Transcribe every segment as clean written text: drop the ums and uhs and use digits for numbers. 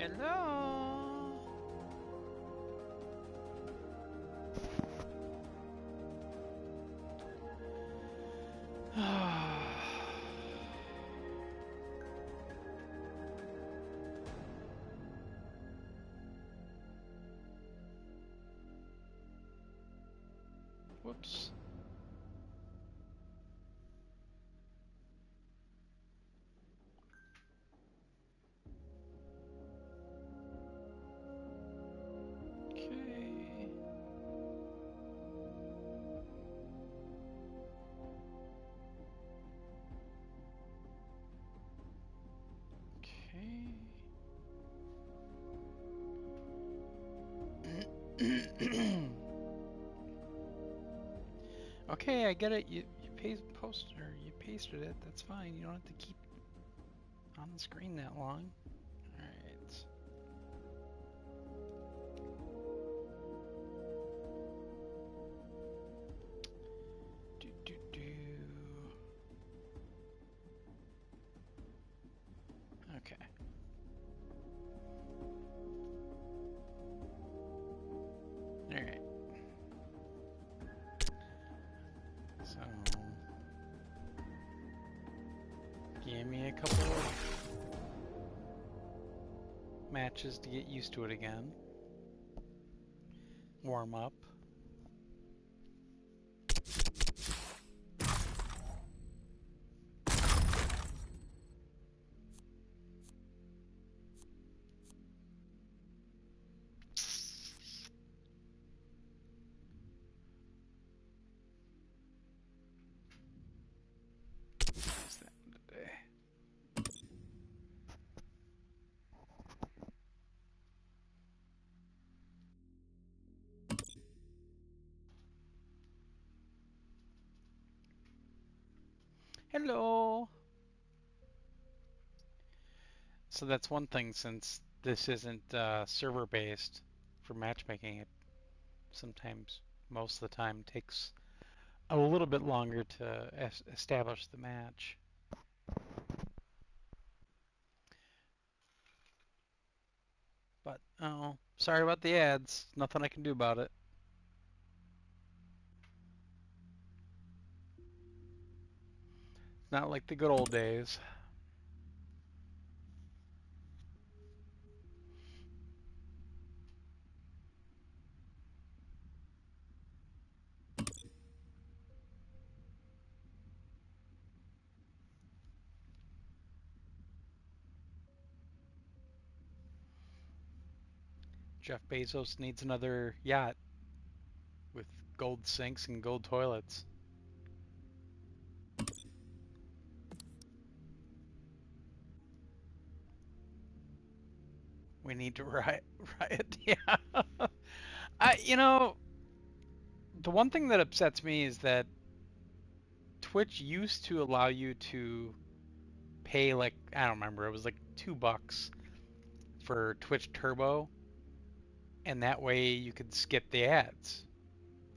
Hello. Whoops. Okay. Okay. Okay, I get it. You pasted it. That's fine. You don't have to keep on the screen that long. All right. Okay. All right. So, give me a couple of matches to get used to it again. Warm up. What's that one today? Hello. So that's one thing, since this isn't server-based for matchmaking, it sometimes, most of the time, takes a little bit longer to establish the match. But, oh, sorry about the ads. Nothing I can do about it. Not like the good old days. Jeff Bezos needs another yacht with gold sinks and gold toilets. We need to riot. Yeah. The one thing that upsets me is that Twitch used to allow you to pay, like, I don't remember, it was like $2 for Twitch Turbo, and that way you could skip the ads.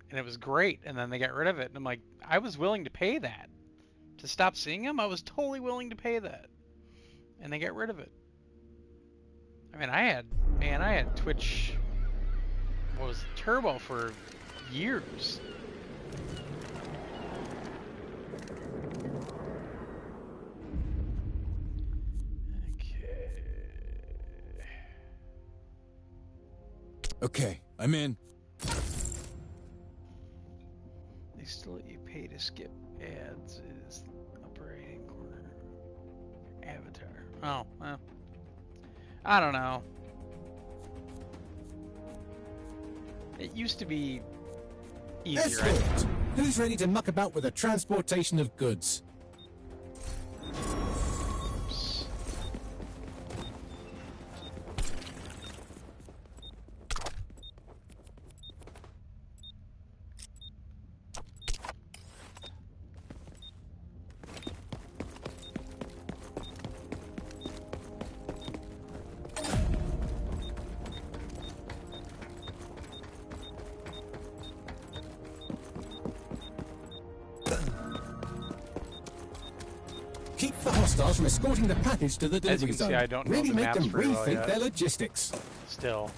And it was great, and then they got rid of it. And I'm like, I was willing to pay that. To stop seeing them, I was totally willing to pay that. And they got rid of it. I mean, I had Twitch, what was it, Turbo for years. Okay, I'm in. They still let you pay to skip ads. Is upper right-hand corner of your avatar. Oh, well. I don't know. It used to be easier. Escort! Who's ready to muck about with the transportation of goods? miles from escorting the package to the As delivery you can see, zone. I don't know Really the make maps them very well rethink yet. their logistics. Still.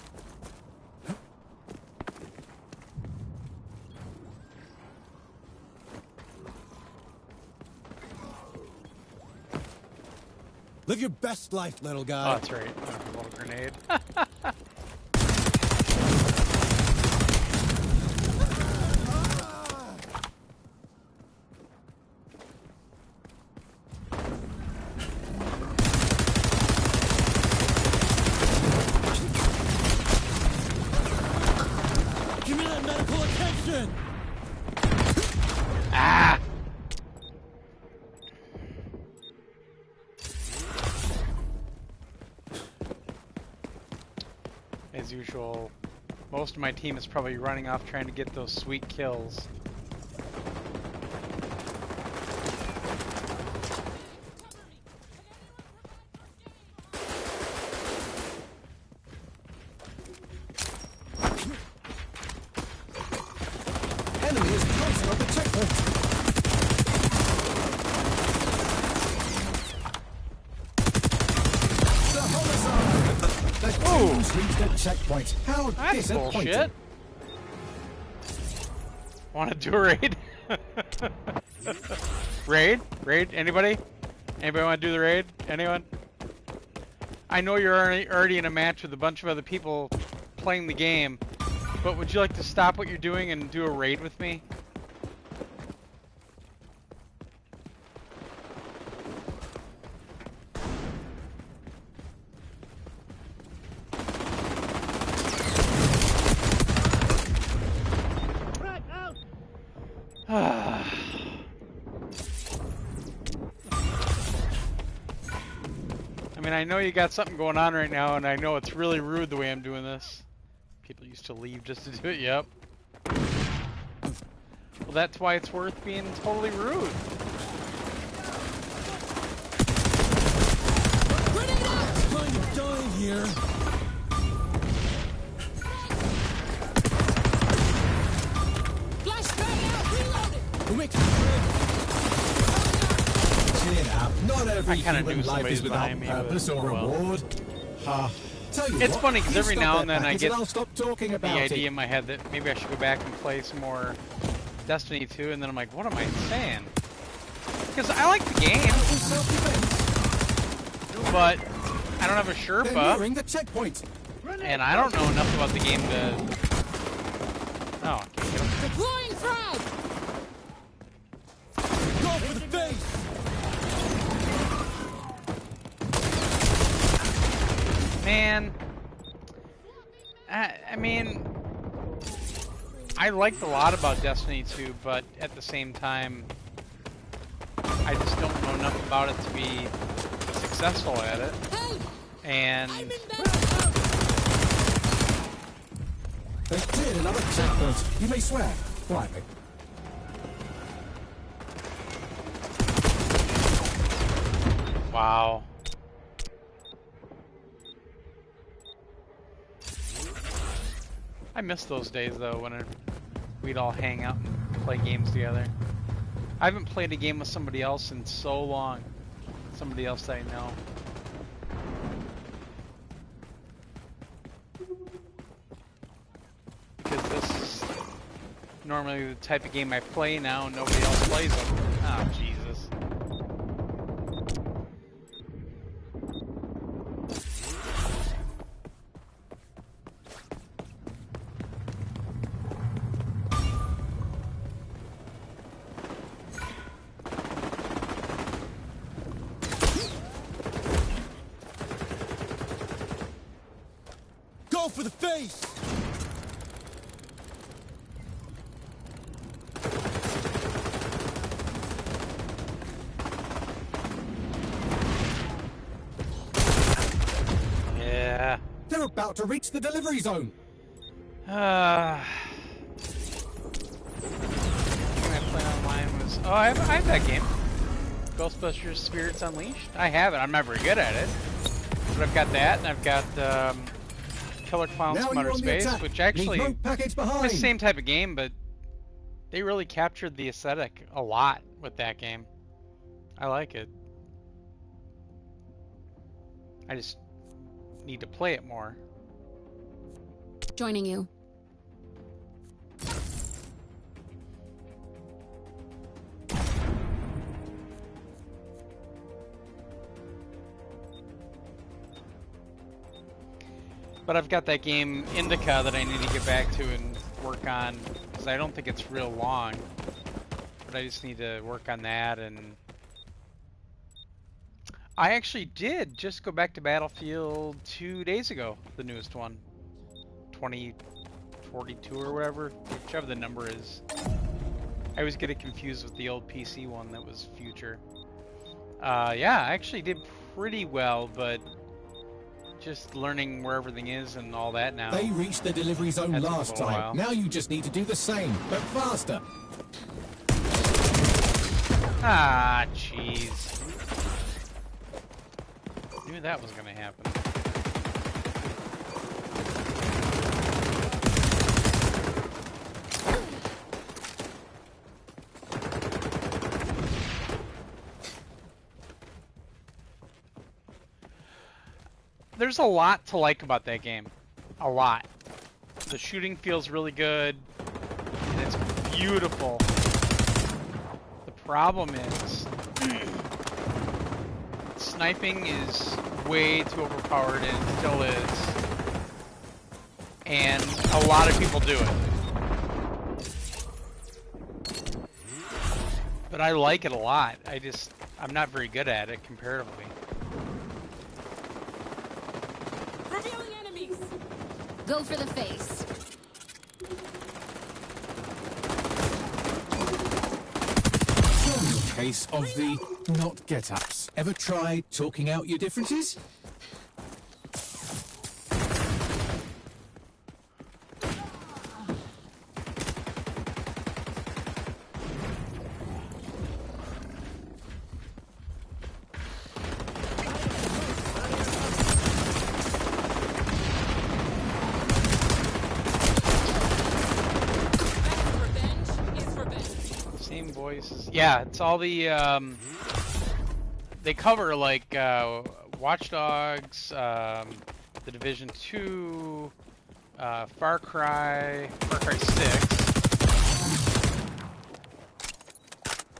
Live your best life, little Oh, guy. that's right. A little grenade. Give me that medical attention! Ah! As usual, most of my team is probably running off trying to get those sweet kills. Enemy is closing on the checkpoint. The homicide! The teams reached the checkpoint. How That's disappointing. bullshit. Want to do a raid? Raid? Anybody? Anybody want to do the raid? Anyone? I know you're already in a match with a bunch of other people playing the game, but would you like to stop what you're doing and do a raid with me? I mean, I know you got something going on right now, and I know it's really rude the way I'm doing this. People used to leave just to do it, yep. Well, that's why it's worth being totally rude. Kind of dying here. Cheer up. Not every I kinda human knew life somebody is was without behind me, purpose but or oh well. reward. Tell you It's what, funny because you every stop now that and then I package get I'll stop talking the about idea it. in my head that maybe I should go back and play some more Destiny 2, and then I'm like, what am I saying? Because I like the game, but I don't have a They're Sherpa, nearing the checkpoint. and I don't know enough about the game to... Oh, I can't get him. Deploying frag! Go for the face. Man, I mean, I liked a lot about Destiny 2, but at the same time, I just don't know enough about it to be successful at it. Hey! And I'm in bed! They cleared another checkpoint. You may swear. Quietly. wow. I miss those days though when we'd all hang out and play games together. I haven't played a game with somebody else in so long. Somebody else that I know. Because this is normally the type of game I play now and nobody else plays it. Oh, Jesus. Go for the face. Yeah. They're about to reach the delivery zone. Game I played online was... Oh, I have that game. Ghostbusters Spirits Unleashed. I have it. I'm not very good at it. But I've got that, and I've got Killer Clowns Now from you're Outer on the Space, attack. which actually... Leave no package behind. It's the same type of game, but they really captured the aesthetic a lot with that game. I like it. I just need to play it more. Joining you. But I've got that game Indica that I need to get back to and work on, because I don't think it's real long. But I just need to work on that. And I actually did just go back to Battlefield 2 days ago, the newest one. 2042 or whatever, whichever the number is. I always get it confused with the old PC one that was Future. Yeah, I actually did pretty well, but just learning where everything is and all that now. They reached the delivery zone last time. Now you just need to do the same, but faster. Ah, jeez. Knew that was gonna happen. There's a lot to like about that game. A lot. The shooting feels really good, and it's beautiful. The problem is, sniping is way too overpowered, and it still is. And a lot of people do it. But I like it a lot. I'm not very good at it comparatively. Go for the face. Case of the not get-ups. Ever tried talking out your differences? Yeah, it's all the, they cover, like, Watch Dogs, The Division 2, Far Cry 6,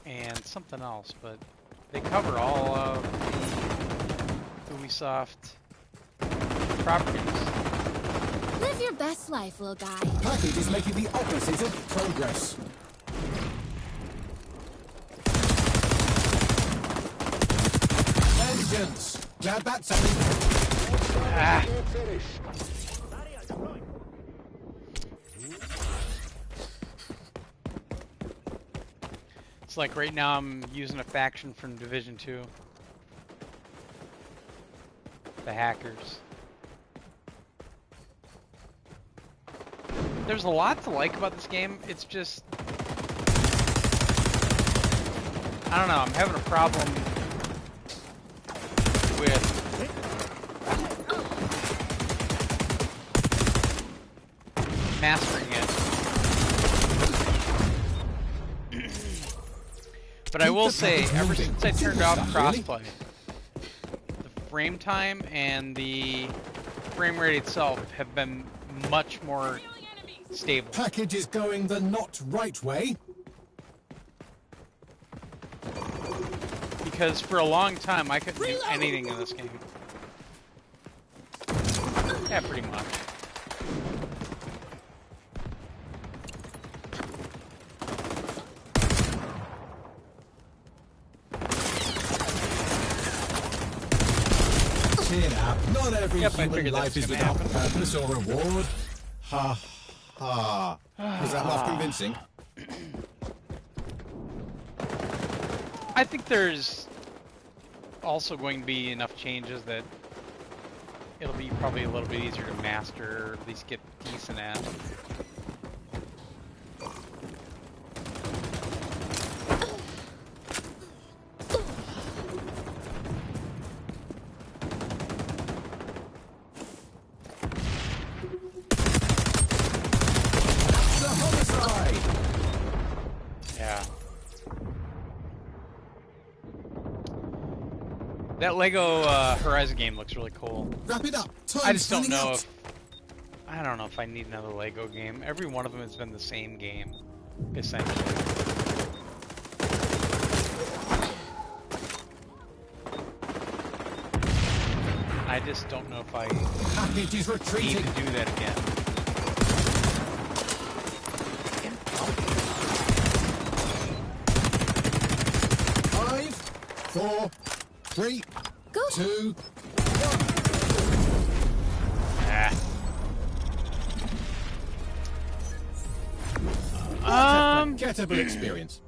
and something else, but they cover all of the Ubisoft properties. Live your best life, little guy. Package is making the opposite of progress. Grab that something. Ah. It's like right now I'm using a faction from Division 2. The hackers. There's a lot to like about this game. It's just, I don't know, I'm having a problem with mastering it. But I will say, ever since I turned off crossplay, the frame time and the frame rate itself have been much more stable. Package is going the not right way. Because for a long time I couldn't do anything in this game. Yeah, pretty much. Cheer up. Not every human life is without happen. purpose or reward. Ha ha. Was that laugh convincing? I think there's also going to be enough changes that it'll be probably a little bit easier to master, or at least get decent at. That Lego Horizon game looks really cool. Wrap it up. Time's I just don't running know out. if I don't know if I need another Lego game. Every one of them has been the same game, essentially. I just don't know if I Package is need retreating. to do that again. 5, 4, 3, Go. 2. Forgettable experience.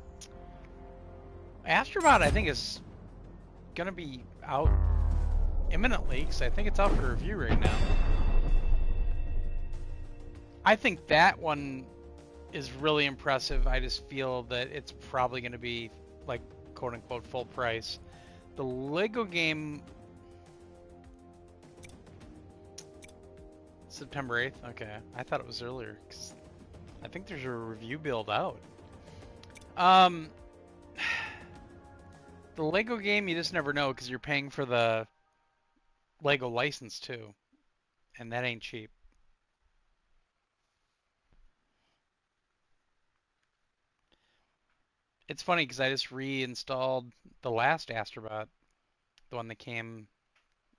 Astrobot, I think, is gonna be out imminently, because I think it's out for review right now. I think that one is really impressive. I just feel that it's probably gonna be, like, quote-unquote full price. The Lego game... September 8th? Okay. I thought it was earlier, 'cause I think there's a review build out. The Lego game, you just never know, because you're paying for the Lego license too, and that ain't cheap. It's funny because I just reinstalled the last Astrobot, the one that came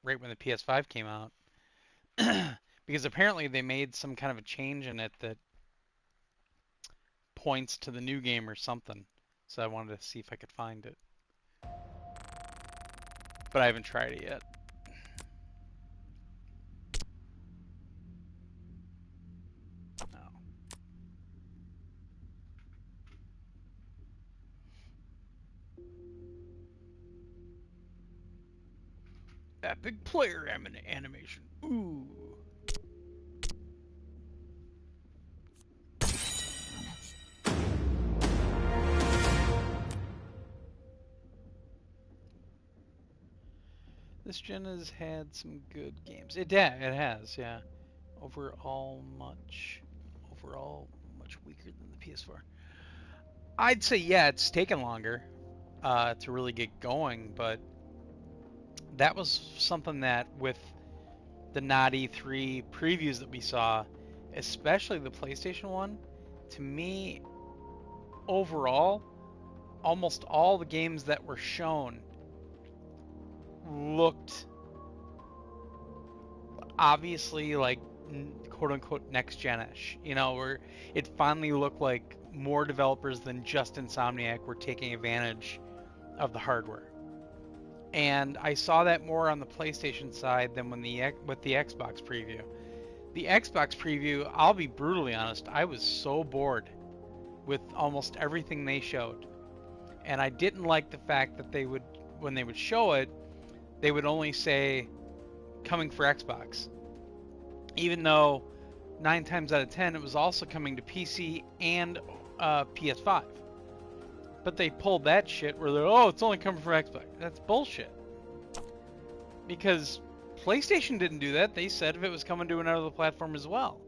right when the PS5 came out, because apparently they made some kind of a change in it that points to the new game or something. So I wanted to see if I could find it. But I haven't tried it yet. No. Epic player animation. Ooh. This gen has had some good games. It has, yeah. Overall much weaker than the PS4. I'd say, yeah, it's taken longer to really get going, but that was something that with the not E3 previews that we saw, especially the PlayStation one, to me, overall, almost all the games that were shown looked obviously like quote unquote next gen-ish, you know, where it finally looked like more developers than just Insomniac were taking advantage of the hardware. And I saw that more on the PlayStation side than with the Xbox preview. The Xbox preview, I'll be brutally honest, I was so bored with almost everything they showed. And I didn't like the fact that they would, when they would show it, they would only say coming for Xbox. Even though 9 times out of 10 it was also coming to PC and PS5. But they pulled that shit where they're, oh, it's only coming for Xbox. That's bullshit. Because PlayStation didn't do that. They said if it was coming to another platform as well.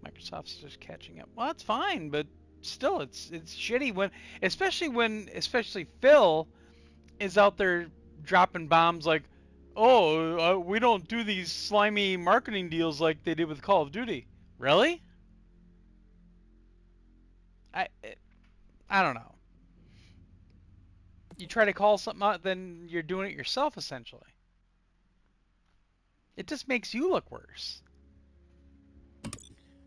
Microsoft's just catching up. Well, that's fine, but still, it's shitty when, especially Phil is out there dropping bombs like, oh, we don't do these slimy marketing deals like they did with Call of Duty. Really? I don't know. You try to call something out, then you're doing it yourself, essentially. It just makes you look worse.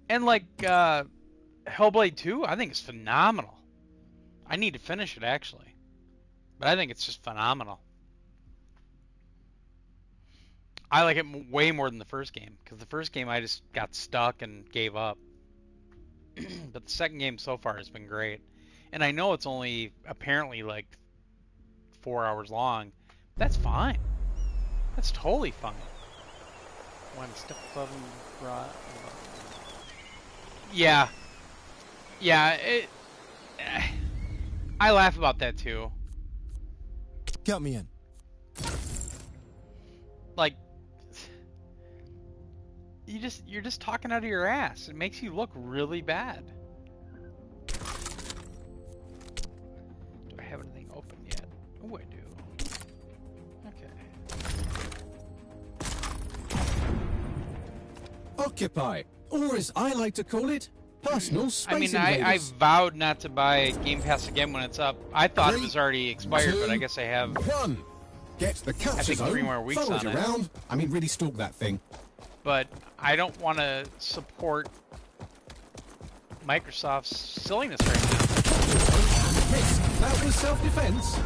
And like Hellblade 2, I think it's phenomenal. I need to finish it, actually. But I think it's just phenomenal. I like it way more than the first game, because the first game I just got stuck and gave up. But the second game so far has been great. And I know it's only apparently like 4 hours long. That's fine. That's totally fine. One step above and brought. Yeah. Yeah, I laugh about that too. Count me in. Like, you're just talking out of your ass. It makes you look really bad. Do I have anything open yet? Oh, I do. Occupy, or as I like to call it, personal space I mean, I invaders. vowed not to buy Game Pass again when it's up. I thought it 3, was already expired, 2, but I guess I have. 1. Get the capture I think zone, 3 more weeks follow on you it. around. I mean, really stalk that thing. But I don't want to support Microsoft's silliness right now. Miss, that was self-defense.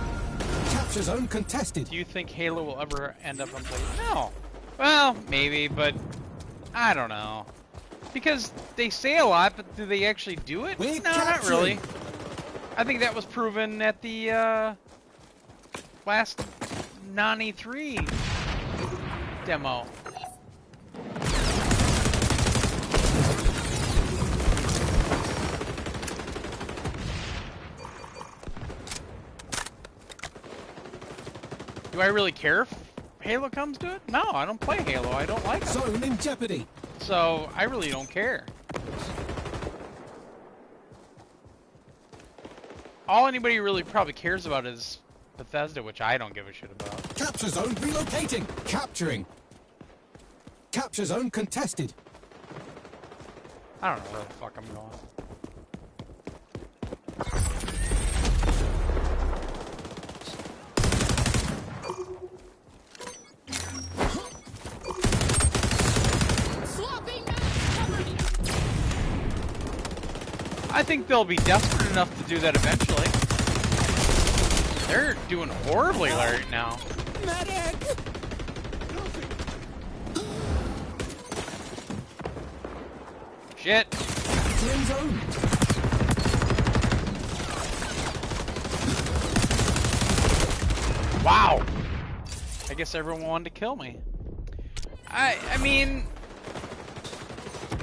Capture zone contested. Do you think Halo will ever end up on PlayStation? No. Well, maybe, but I don't know. Because they say a lot, but do they actually do it? We're No, not capturing. really. I think that was proven at the last non-E3 demo. Do I really care if Halo comes to it? No, I don't play Halo. I don't like it. Zone in jeopardy. So I really don't care. All anybody really probably cares about is Bethesda, which I don't give a shit about. Capture zone relocating. Capturing. Capture zone contested. I don't know where the fuck I'm going. Swapping back. Cover me. I think they'll be desperate enough to do that eventually. They're doing horribly right now. Medic! Shit. Capturing zone. Wow. I guess everyone wanted to kill me. I mean,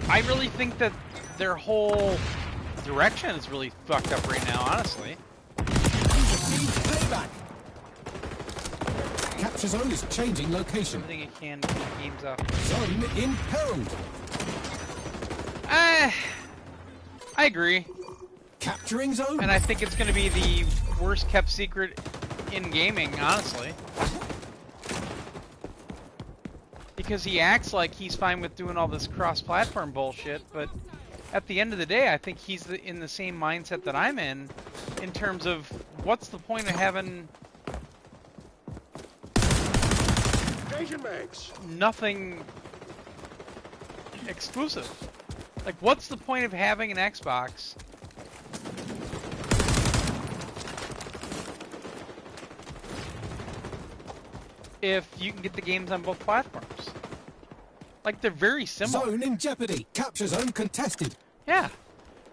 I really think that their whole direction is really fucked up right now, honestly. Payback. Capture zone is changing location. Everything it can to keep games up. Zone imperiled. I agree. Capturing zone. And I think it's going to be the worst kept secret in gaming, honestly. Because he acts like he's fine with doing all this cross-platform bullshit, but at the end of the day, I think he's in the same mindset that I'm in terms of what's the point of having nothing exclusive? Like, what's the point of having an Xbox if you can get the games on both platforms? Like, they're very similar. Zone in jeopardy. Capture zone contested. Yeah,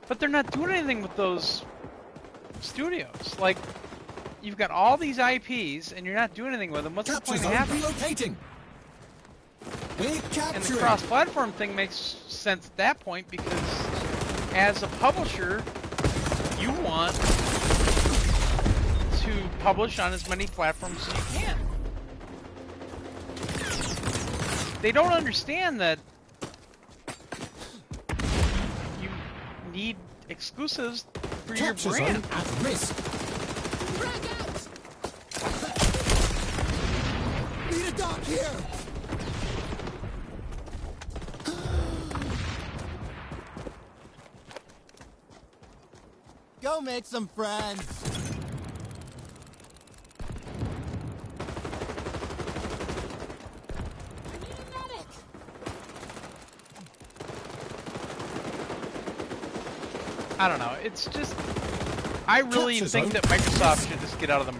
but they're not doing anything with those studios. Like, you've got all these IPs, and you're not doing anything with them. What's the Capture point of zone having them? relocating. We're And the capturing. cross-platform thing makes sense at that point, because as a publisher, you want to publish on as many platforms as you can. They don't understand that you need exclusives for your Capture brand. zone at risk. Frag out. Need a dock here. Go make some friends. I need a medic. I don't know. It's just, I really Capture think zone. that Microsoft should just get out of the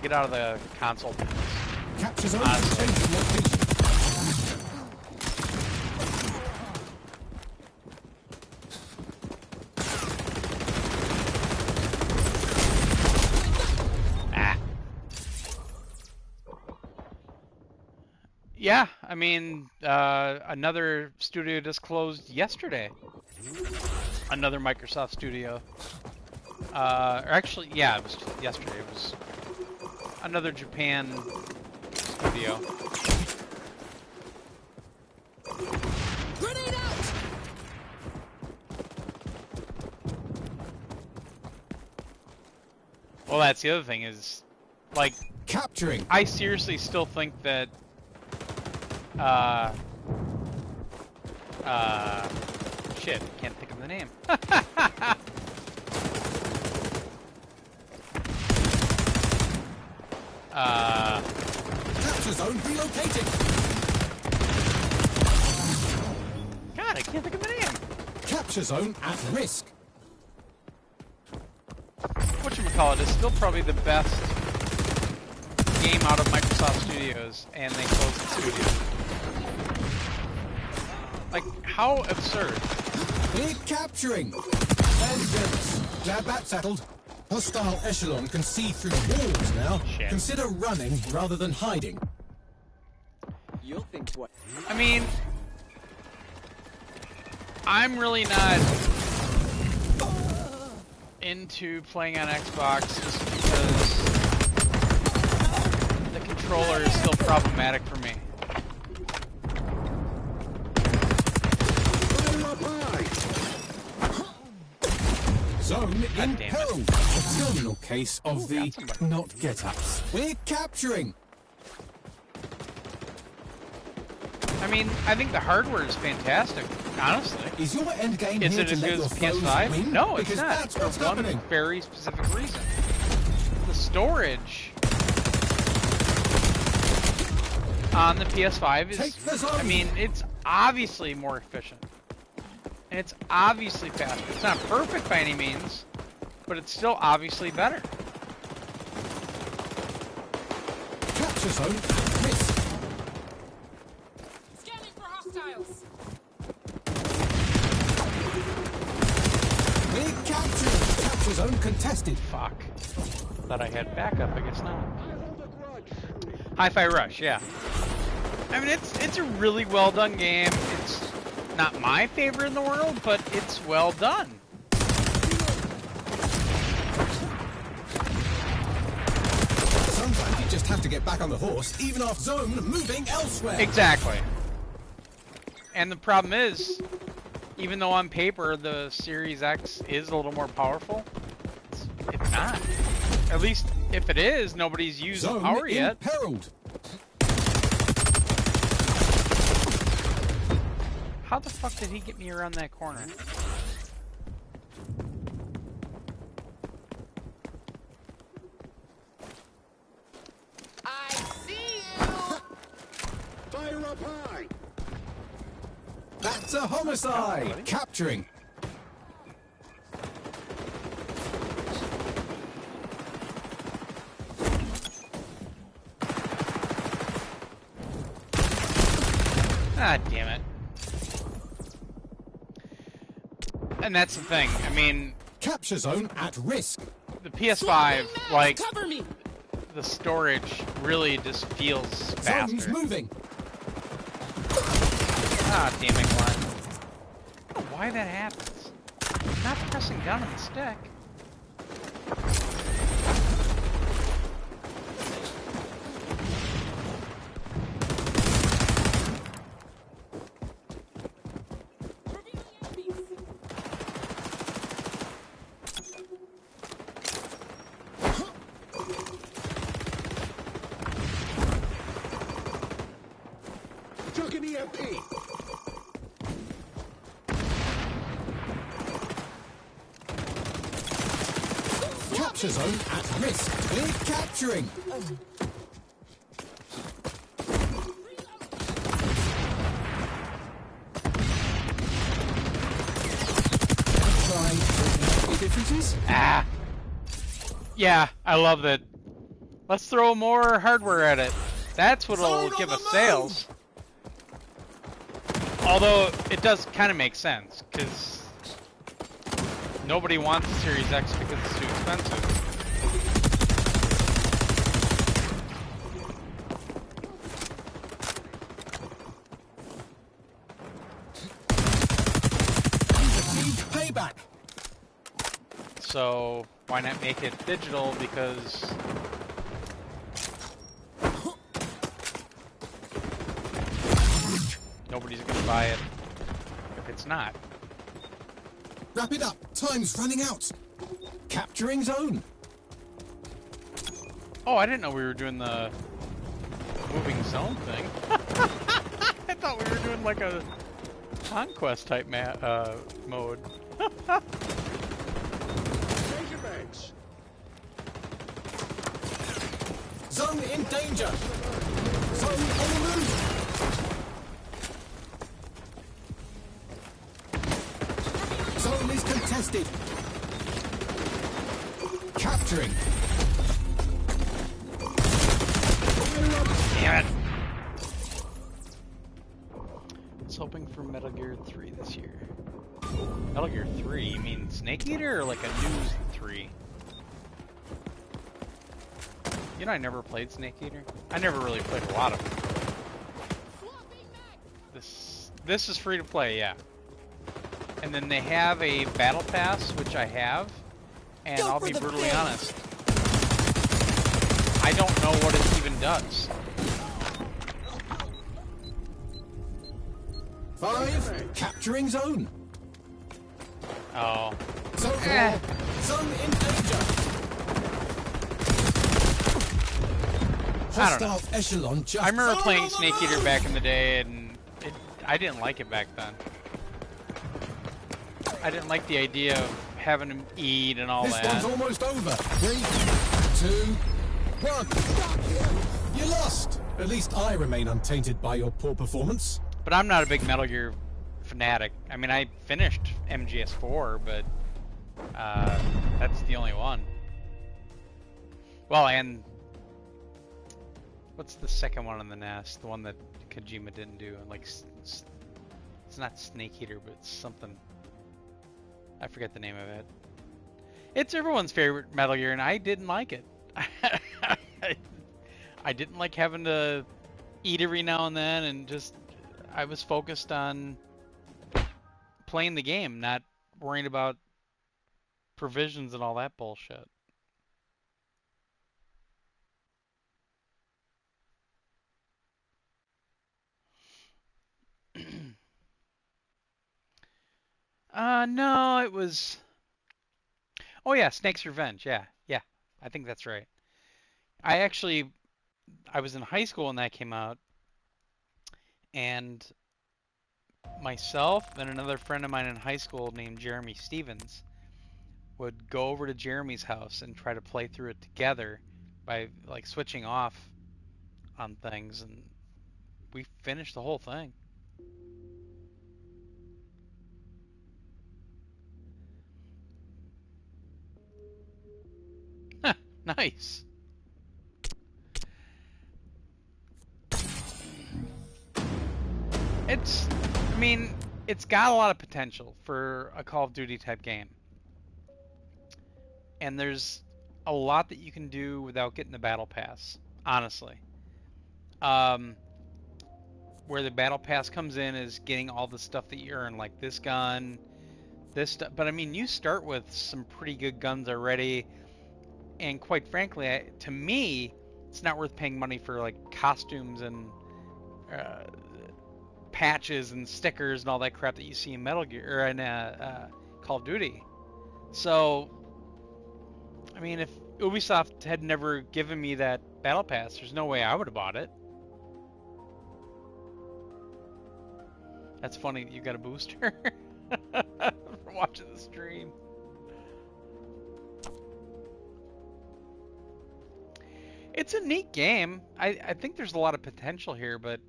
get out of the console business. Capture zone Honestly. changing location. Ah. Yeah, I mean, another studio just closed yesterday. Another Microsoft studio. Or actually, yeah, it was yesterday. It was another Japan studio. Grenade out. Well, that's the other thing is, like, Capturing. I seriously still think that Shit, can't think of the name. Capture zone relocating. God, I can't think of the name. Capture zone at risk. Whatchamacallit is still probably the best game out of Microsoft Studios, and they closed the studio. Like, how absurd. Big capturing. Vengeance. Glad that's settled. Hostile echelon can see through walls now. Shit. Consider running rather than hiding. You'll think what? I mean, I'm really not into playing on Xbox just because the controller is still problematic for me. Zone God in damn it. peril. A terminal case of Ooh, the got somebody. not get-ups. We're capturing. I mean, I think the hardware is fantastic, honestly. Is your end game Is here it to as let good your as foes PS5? win? No, it's Because not. that's For what's one happening. very specific reason. The storage on the PS5 Take the is, zone. I mean, it's obviously more efficient. And it's obviously faster. It's not perfect by any means, but it's still obviously better. Capture zone at risk. Scanning for hostiles. Big capture. Capture zone contested. Fuck. Thought I had backup, I guess not. Hi-Fi Rush, yeah. I mean, it's a really well done game. It's not my favorite in the world, but it's well done. Sometimes you just have to get back on the horse, even off zone, moving elsewhere. Exactly. And the problem is, even though on paper the Series X is a little more powerful, it's not. At least if it is, nobody's used the Zone power yet. imperiled. How the fuck did he get me around that corner? I see you. Fire up high! That's a homicide. buddy. Capturing. Ah, damn it. And that's the thing. I mean, Capture zone at risk. the PS5, like, Cover me. the storage really just feels Zone's faster. moving. Ah, damn it, Glenn. I don't know why that happens. I'm not pressing down on the stick. Chucking EMP! Capture zone at risk. Big capturing. Try differences. Ah. Yeah, I love that. Let's throw more hardware at it. That's what'll Zone on give the us move! sales. Although, it does kind of make sense, because nobody wants the Series X because it's too expensive. Achieved payback. So, why not make it digital, because nobody's going to buy it if it's not. Wrap it up. Time's running out. Capturing zone. Oh, I didn't know we were doing the moving zone thing. I thought we were doing like a conquest type mode. Major banks. Zone in danger. Zone on the move. Zone is contested. Capturing. Damn it! I was hoping for Metal Gear 3 this year. Metal Gear 3? You mean Snake Eater or like a new 3? You know, I never played Snake Eater. I never really played a lot of them. This is free to play, yeah. And then they have a battle pass, which I have, and I'll be brutally honest, I don't know what it even does. 5, capturing zone. Oh. Zone 4, zone in danger. I don't know. Hostile echelon just. I remember Zone playing on the Snake Eater move! back in the day, and I didn't like it back then. I didn't like the idea of having to eat and all This that. one's almost over. 3, 2, 1. You lost. At least I remain untainted by your poor performance. But I'm not a big Metal Gear fanatic. I mean, I finished MGS4, but that's the only one. Well, and what's the second one on the NES? The one that Kojima didn't do? Like, it's not Snake Eater, but it's something. I forget the name of it. It's everyone's favorite Metal Gear, and I didn't like it. I didn't like having to eat every now and then, and just I was focused on playing the game, not worrying about provisions and all that bullshit. No, it was. Oh yeah, Snake's Revenge. Yeah, yeah, I think that's right. I was in high school when that came out, and myself and another friend of mine in high school named Jeremy Stevens would go over to Jeremy's house and try to play through it together by like switching off on things, and we finished the whole thing. Nice. I mean, it's got a lot of potential for a Call of Duty type game. And there's a lot that you can do without getting the battle pass, honestly. Um, where the battle pass comes in is getting all the stuff that you earn, like this gun, this stuff. But I mean, you start with some pretty good guns already, and quite frankly, to me, it's not worth paying money for like costumes and patches and stickers and all that crap that you see in Metal Gear or in Call of Duty. So, I mean, if Ubisoft had never given me that battle pass, there's no way I would have bought it. That's funny that you got a booster for watching the stream. It's a neat game. I think there's a lot of potential here, but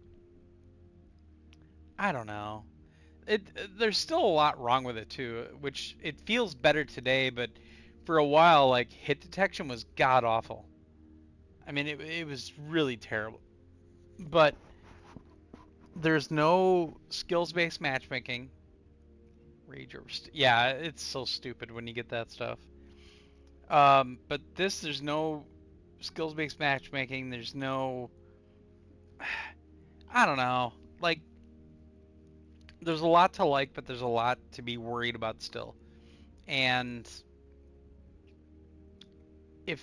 I don't know. There's still a lot wrong with it too, which it feels better today, but for a while, like, hit detection was god awful. I mean, it was really terrible. But there's no skills-based matchmaking. Rage over yeah, it's so stupid when you get that stuff. But there's no skills-based matchmaking. There's no, I don't know. Like, there's a lot to like, but there's a lot to be worried about still. And if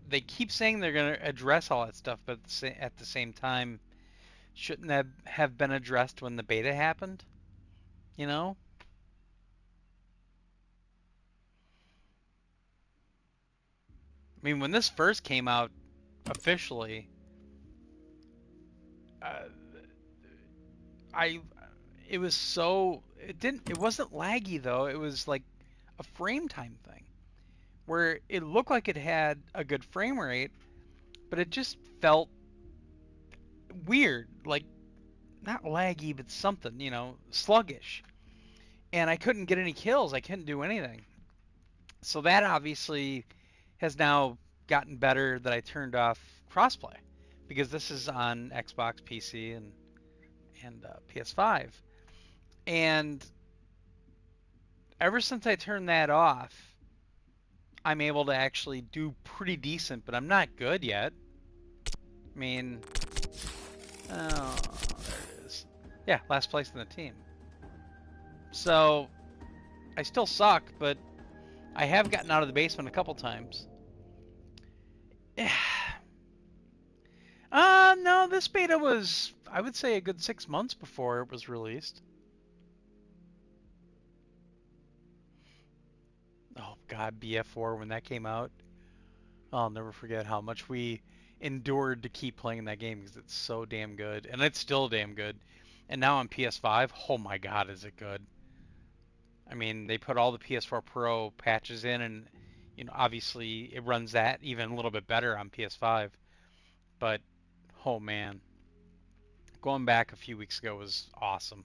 they keep saying they're going to address all that stuff, but at the same time, shouldn't that have been addressed when the beta happened? You know? I mean, when this first came out officially, uh, it was so it wasn't laggy though. It was like a frame time thing where it looked like it had a good frame rate, but it just felt weird, like not laggy, but something, sluggish. And I couldn't get any kills. I couldn't do anything. So that obviously has now gotten better that I turned off crossplay because this is on Xbox, PC, and PS5. And ever since I turned that off, I'm able to actually do pretty decent, but I'm not good yet. I mean, oh, there it is. Yeah, last place in the team. So I still suck, but I have gotten out of the basement a couple times. No, this beta was, I would say, a good 6 months before it was released. Oh God, BF4 when that came out, I'll never forget how much we endured to keep playing that game because it's so damn good, and it's still damn good. And now on PS5, oh my God, is it good? I mean, they put all the PS4 Pro patches in, and obviously it runs that even a little bit better on PS5. But oh man, going back a few weeks ago was awesome.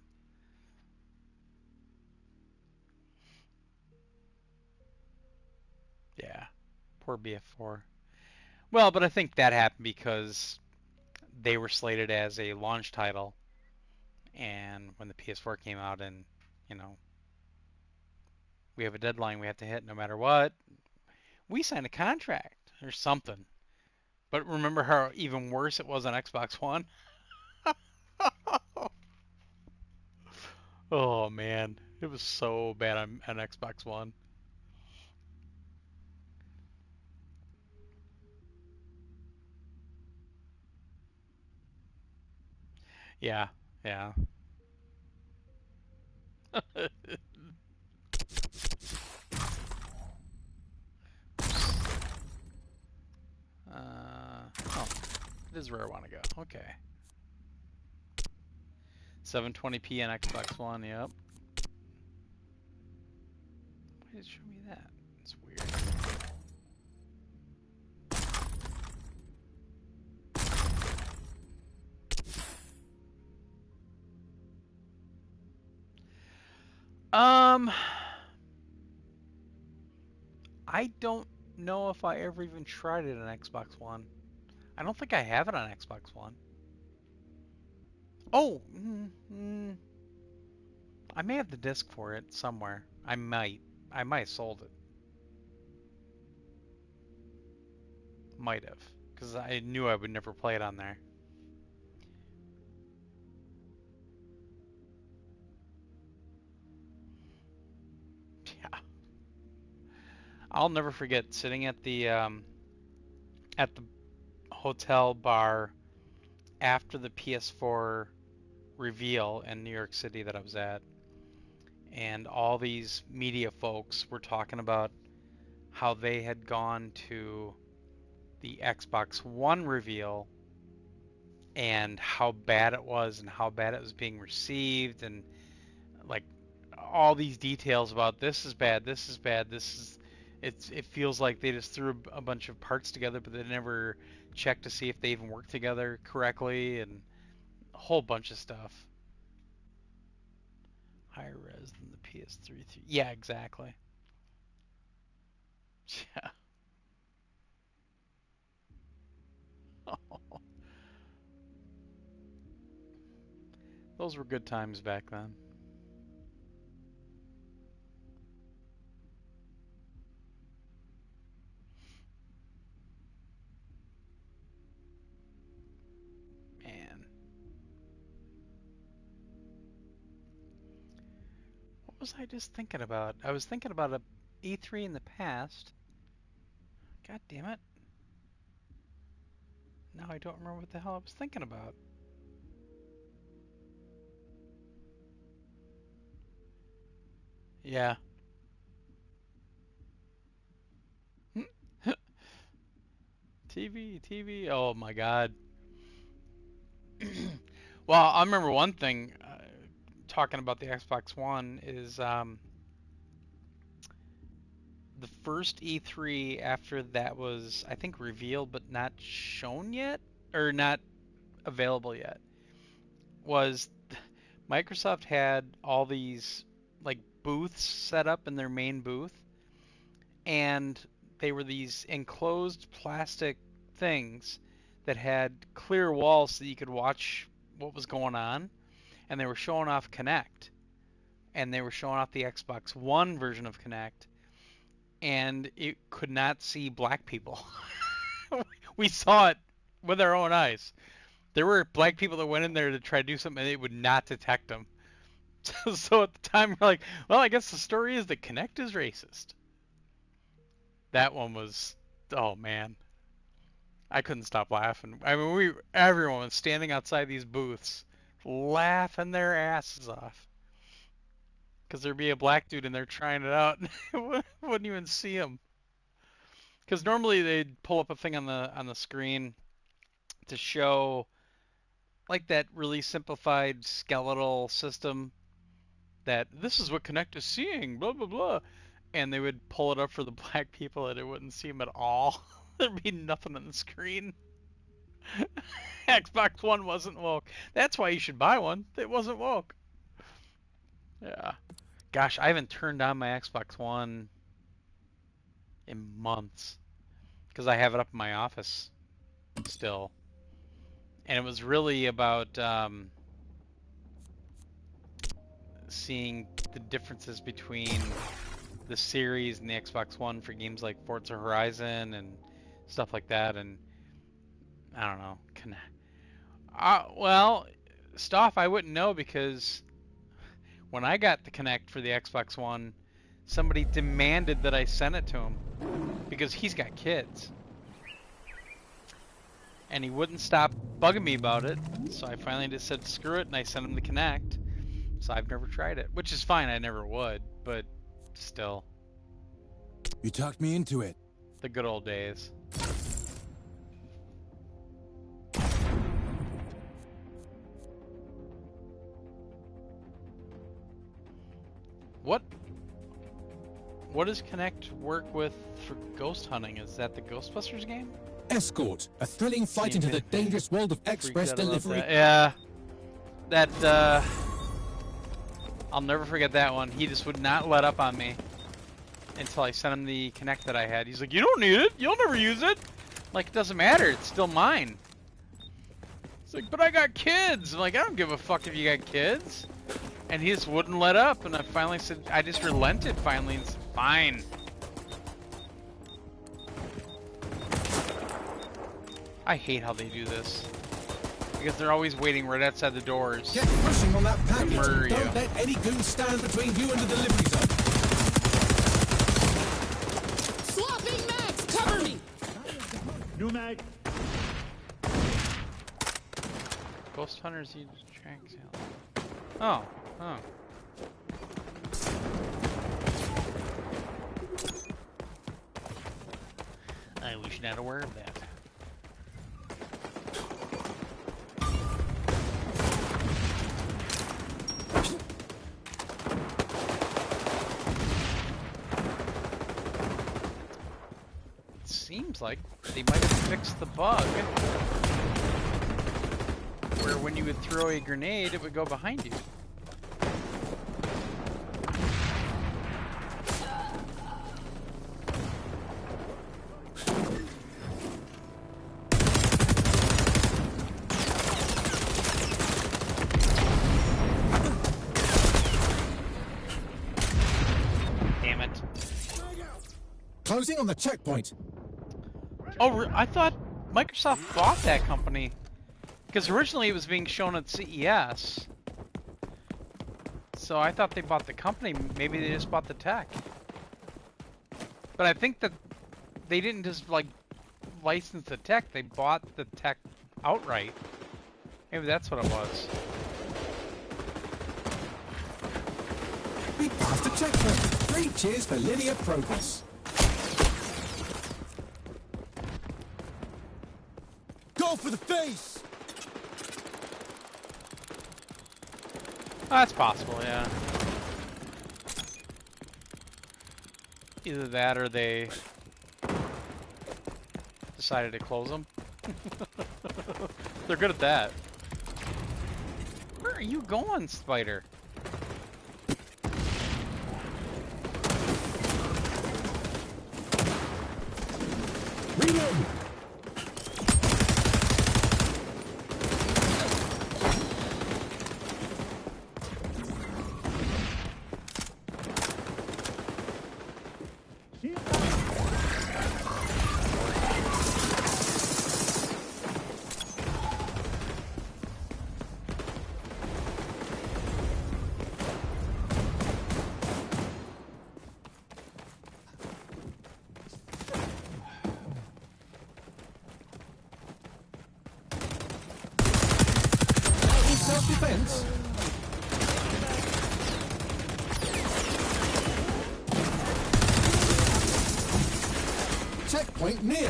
Yeah, poor BF4. Well, but I think that happened because they were slated as a launch title, and when the PS4 came out, and you know, we have a deadline we have to hit no matter what, we signed a contract or something. But remember how even worse it was on Xbox One? Oh man, it was so bad on Xbox One. Yeah, yeah. Oh, it is where I want to go. Okay. 720p on Xbox One, yep. Why did it show me that? It's weird. Um, I don't know if I ever even tried it on Xbox One. I don't think I have it on Xbox One. Oh, I may have the disc for it somewhere. I might. I might have sold it. Might have. Because I knew I would never play it on there. Yeah. I'll never forget sitting at the hotel bar after the PS4 reveal in New York City that I was at, and all these media folks were talking about how they had gone to the Xbox One reveal and how bad it was and how bad it was being received, and like all these details about this is bad, this is bad, this is it feels like they just threw a bunch of parts together but they never checked to see if they even work together correctly, and a whole bunch of stuff. Higher res than the PS3. Yeah, exactly. Yeah. Those were good times back then. Man. What was I just thinking about? I was thinking about a E3 in the past. God damn it. Now I don't remember what the hell I was thinking about. Yeah. TV, TV. Oh my God. Well, I remember one thing. talking about the Xbox One is the first E3 after that was, I think, revealed but not shown yet, or not available yet, was Microsoft had all these like booths set up in their main booth, and they were these enclosed plastic things that had clear walls so that you could watch what was going on, and they were showing off Kinect, and they were showing off the Xbox One version of Kinect, and it could not see black people. We saw it with our own eyes. There were black people that went in there to try to do something, and it would not detect them. So at the time, we're like, well, I guess the story is that Kinect is racist. That one was, oh man, I couldn't stop laughing. I mean, everyone was standing outside these booths, laughing their asses off, because there'd be a black dude in there trying it out, and wouldn't even see him. Because normally they'd pull up a thing on the screen to show like that really simplified skeletal system that this is what Kinect is seeing, blah blah blah, and they would pull it up for the black people and it wouldn't see them at all. There'd be nothing on the screen. Xbox One wasn't woke. That's why you should buy one. It wasn't woke. Yeah. Gosh, I haven't turned on my Xbox One in months because I have it up in my office still. And it was really about seeing the differences between the series and the Xbox One for games like Forza Horizon and stuff like that. And I don't know. Well, stuff I wouldn't know because when I got the Kinect for the Xbox One, somebody demanded that I send it to him because he's got kids. And he wouldn't stop bugging me about it, so I finally just said screw it, and I sent him the Kinect. So I've never tried it, which is fine, I never would, but still. You talked me into it. The good old days. What does Kinect work with for ghost hunting? Is that the Ghostbusters game? Escort, a thrilling flight into the dangerous world of express delivery. Yeah, that I'll never forget that one. He just would not let up on me until I sent him the Kinect that I had. He's like, "You don't need it. You'll never use it." Like, it doesn't matter. It's still mine. It's like, "But I got kids." I'm like, "I don't give a fuck if you got kids." And he just wouldn't let up. And I finally said, I just relented finally and said, "Fine." I hate how they do this. Because they're always waiting right outside the doors. Get pushing on that package. Murder you. Don't let any goons stand between you and the delivery zone. Swapping mags, cover me! New mag. Ghost hunters use track sale. Oh. I wish not aware of that. Seems like they might have fixed the bug where when you would throw a grenade, it would go behind you. Damn it. Closing on the checkpoint. Oh, I thought Microsoft bought that company. Because originally it was being shown at CES. So I thought they bought the company. Maybe they just bought the tech. But I think that they didn't just, like, license the tech. They bought the tech outright. Maybe that's what it was. We passed the checkpoint. 3 cheers for linear progress. Go for the face! that's possible, yeah. Either that or they decided to close them. They're good at that. Where are you going, Spider? Reload! Self-defense? Checkpoint near.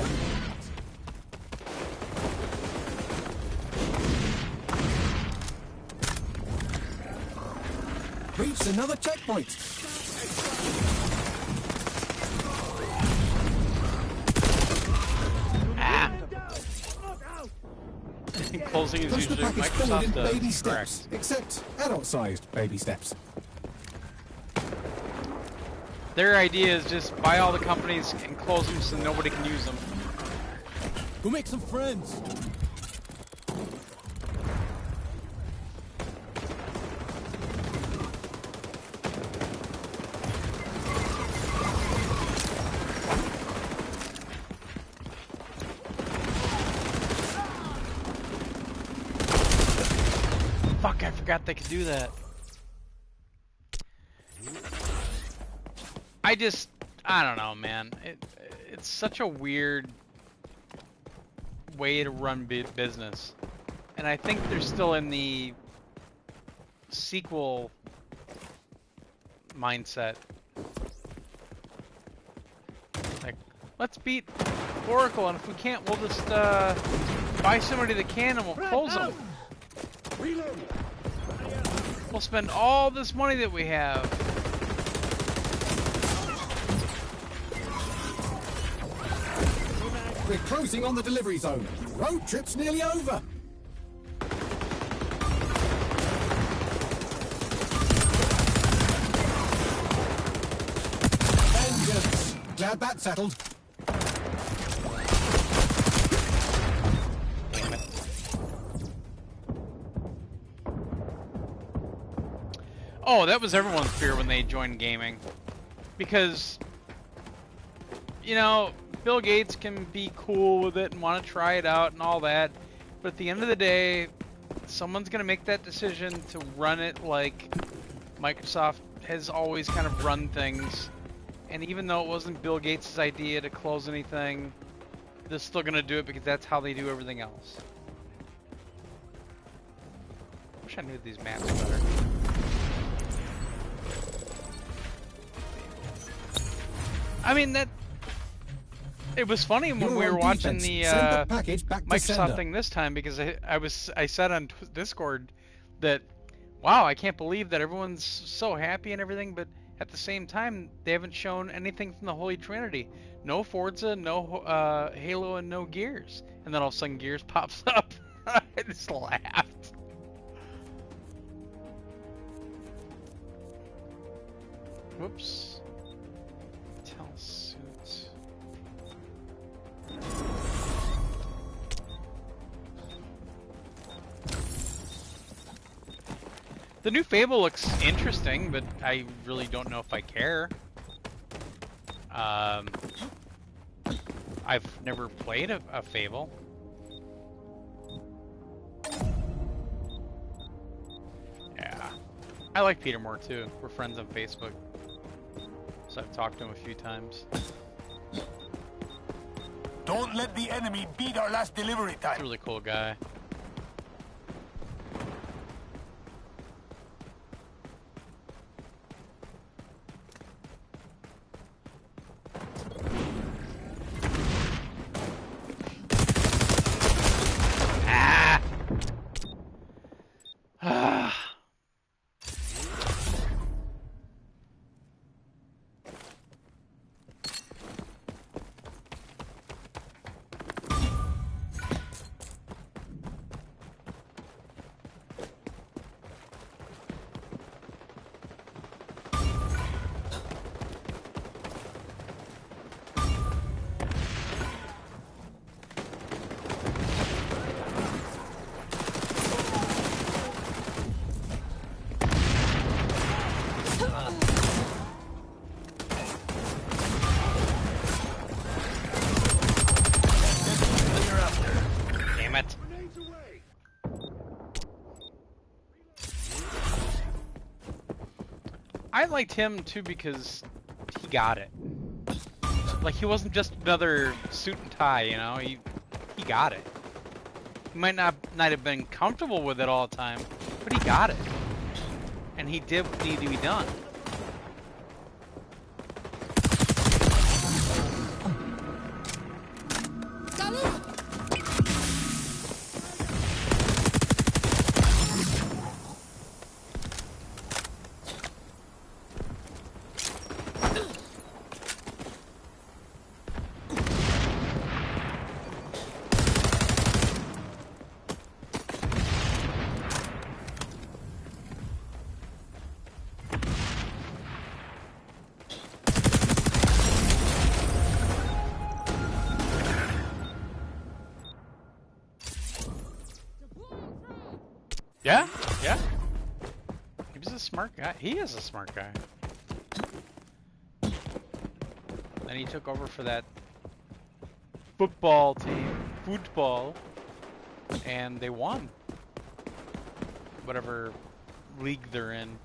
Reached another checkpoint. Closing is Push the usually package forward in Microsoft baby does. steps, Correct. except adult-sized baby steps. Their idea is just buy all the companies and close them so nobody can use them. Go make some friends. Fuck, I forgot they could do that. I don't know, man. It's such a weird way to run business. And I think they're still in the sequel mindset. Like, let's beat Oracle, and if we can't, we'll just buy somebody that can and we'll close them. We'll spend all this money that we have. We're closing on the delivery zone. Road trip's nearly over. Vengeance. Glad that's settled. Damn it. Oh, that was everyone's fear when they joined gaming. Because, you know, Bill Gates can be cool with it and want to try it out and all that, but at the end of the day, someone's going to make that decision to run it like Microsoft has always kind of run things. And even though it wasn't Bill Gates' idea to close anything, they're still going to do it because that's how they do everything else. Wish I knew these maps better. I mean, it was funny when we were watching the Microsoft thing this time, because I said on Discord that, wow, I can't believe that everyone's so happy and everything, but at the same time they haven't shown anything from the Holy Trinity. No Forza, no Halo, and no Gears. And then all of a sudden Gears pops up. I just laughed. Whoops. The new Fable looks interesting, but I really don't know if I care. I've never played a Fable. Yeah. I like Peter more too. We're friends on Facebook. So I've talked to him a few times. Don't let the enemy beat our last delivery time. He's a really cool guy. I liked him too because he got it. Like, he wasn't just another suit and tie, you know? He got it. He might not have been comfortable with it all the time, but he got it. And he did what needed to be done. Yeah, yeah. He was a smart guy. He is a smart guy. Then he took over for that football team, and they won. Whatever league they're in.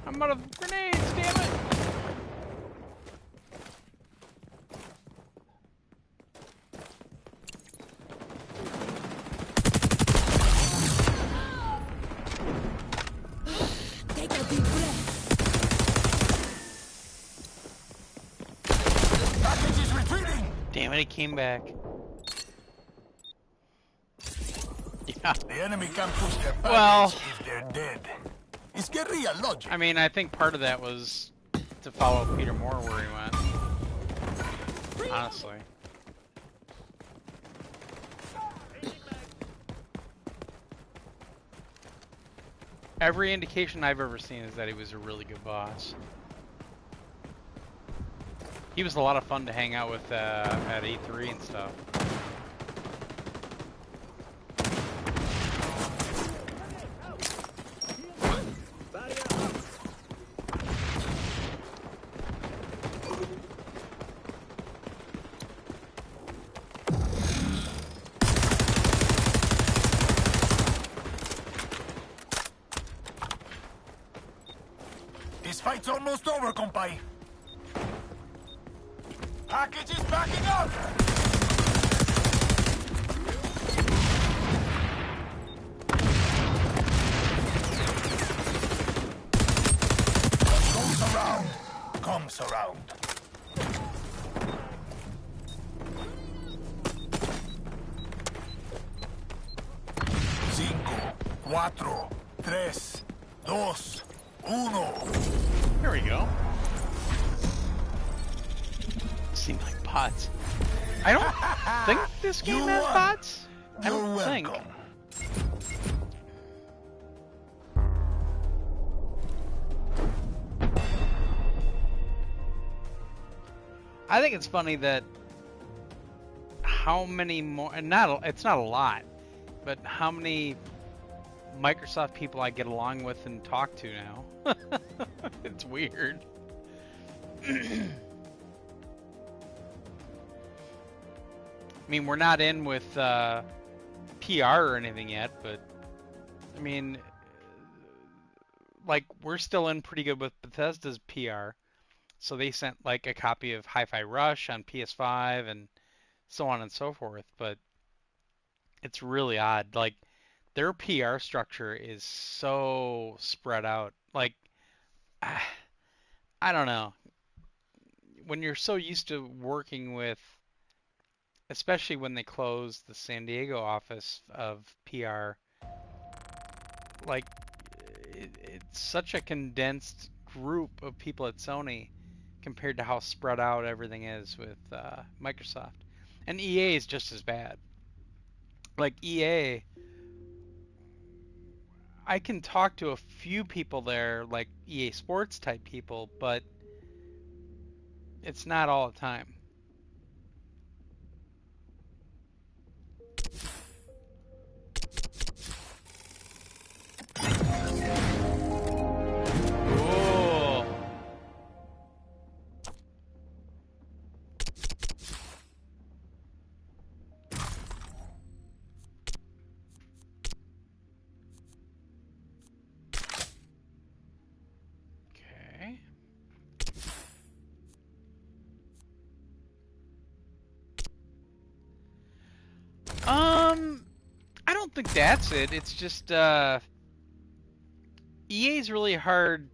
I'm out of grenades, damn it! Take a deep breath. Package is retreating! Damn it, he came back. Yeah. The enemy can push their package Well, if they're dead. It's guerrilla logic. I mean, I think part of that was to follow Peter Moore where he went. Honestly. Every indication I've ever seen is that he was a really good boss. He was a lot of fun to hang out with at E3 and stuff. This fight's almost over, compay. Package is backing up! What goes around, comes around. Cinco, cuatro, tres, dos, uno. Here we go. Seem like bots. I don't think this game You has won. bots. I You're don't think. welcome. I think it's funny that how many more, and it's not a lot, but how many Microsoft people I get along with and talk to now. It's weird. I mean, we're not in with PR or anything yet, but I mean, like, we're still in pretty good with Bethesda's PR. So they sent like a copy of Hi-Fi Rush on PS5 and so on and so forth, but it's really odd. Like, their PR structure is so spread out. Like, I don't know. When you're so used to working with especially when they closed the San Diego office of PR. Like, it's such a condensed group of people at Sony compared to how spread out everything is with Microsoft. And EA is just as bad. Like EA, I can talk to a few people there, like EA Sports type people, but it's not all the time. Cool. Okay. I don't think that's it. It's just EA is really hard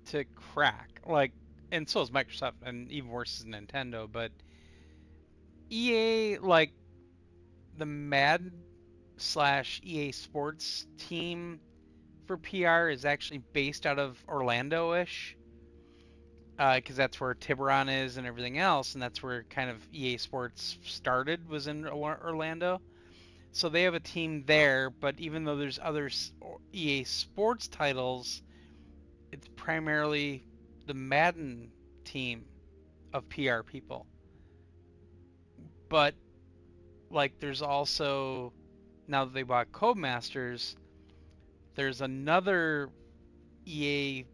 to crack. Like, and so is Microsoft, and even worse is Nintendo. But EA, like the Madden / EA Sports team for PR is actually based out of Orlando-ish, because that's where Tiburon is and everything else, and that's where kind of EA Sports started, was in Orlando. So they have a team there, but even though there's other EA Sports titles, it's primarily the Madden team of PR people. But like there's also, now that they bought Codemasters, there's another EA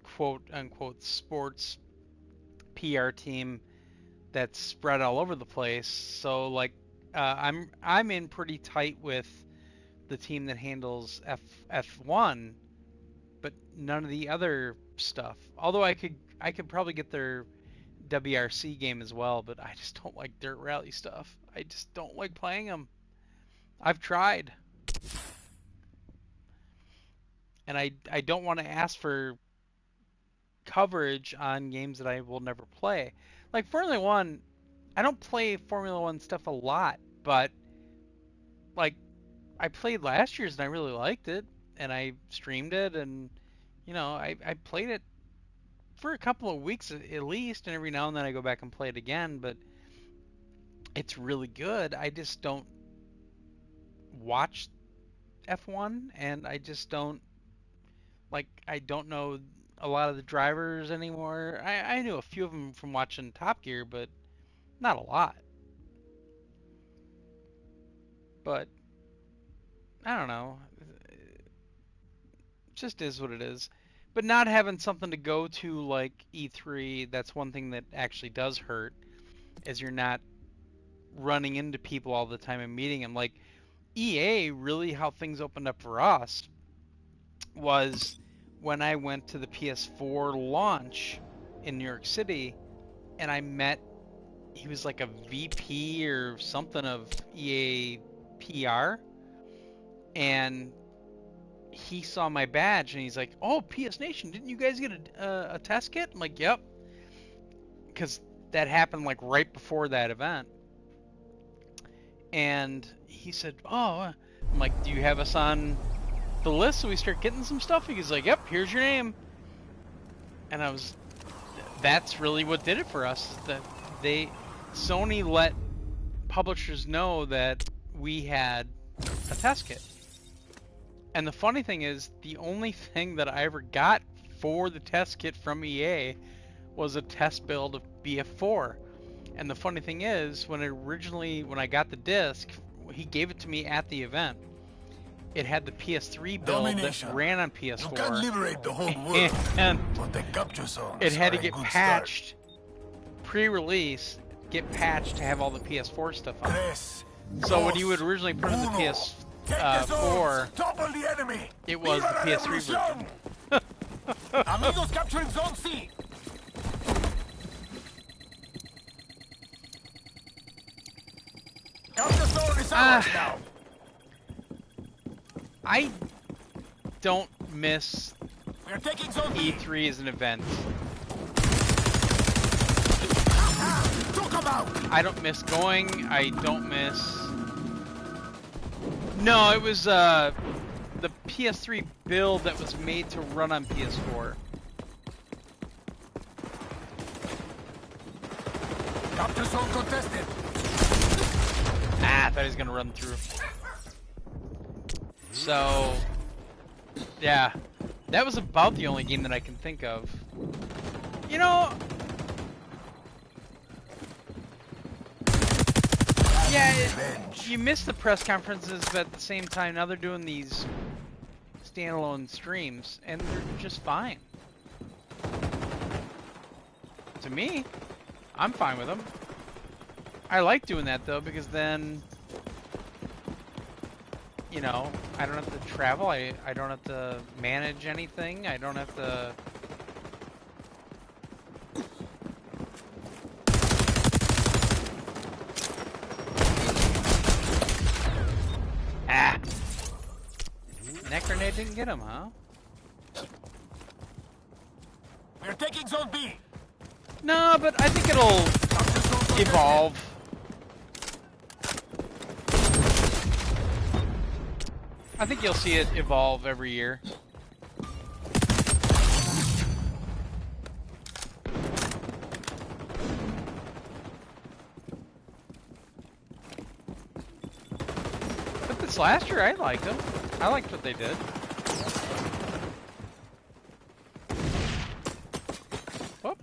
quote unquote sports PR team that's spread all over the place. So like I'm in pretty tight with the team that handles F1, but none of the other stuff. Although I could probably get their WRC game as well, but I just don't like dirt rally stuff. I just don't like playing them. I've tried. And I don't want to ask for coverage on games that I will never play. Like Formula 1, I don't play Formula 1 stuff a lot, but like I played last year's and I really liked it, and I streamed it, and you know, I played it for a couple of weeks at least, and every now and then I go back and play it again, but it's really good. I just don't watch F1, and I just don't, like, I don't know a lot of the drivers anymore. I knew a few of them from watching Top Gear, but not a lot. But I don't know. It just is what it is. But not having something to go to like E3, that's one thing that actually does hurt, is you're not running into people all the time and meeting them. Like EA, really how things opened up for us was when I went to the PS4 launch in New York City, and I met, he was like a VP or something of EA PR, and he saw my badge and he's like, "Oh, PS Nation, didn't you guys get a test kit?" I'm like, "Yep," because that happened like right before that event. And he said, "Oh," I'm like, "Do you have us on the list so we start getting some stuff?" He's like, "Yep, here's your name." And that's really what did it for us, is that Sony let publishers know that we had a test kit. And the funny thing is, the only thing that I ever got for the test kit from EA was a test build of BF4. And the funny thing is, when I got the disc, he gave it to me at the event. It had the PS3 build that ran on PS4. You can't liberate the whole world, and but the capture zones it had to are a get good patched, pre-release, get patched to have all the PS4 stuff on. So when you would originally put in the PS4, topple the enemy. it was the PS3 version. Amigos capturing Zone C. Capture zone is ours now. I don't miss We're taking Zone B. E3 as an event. Took him about? I don't miss going. I don't miss. No, it was the PS3 build that was made to run on PS4. Capture zone contested. Ah, I thought he was gonna run through. So, yeah, that was about the only game that I can think of. You know, yeah, you miss the press conferences, but at the same time, now they're doing these standalone streams, and they're just fine. To me, I'm fine with them. I like doing that though, because then, you know, I don't have to travel, I don't have to manage anything, I don't have to... Ah! Neck grenade didn't get him, huh? We're taking zone B. No, but I think it'll evolve. I think you'll see it evolve every year. But this last year, I liked them. I liked what they did. Whoop.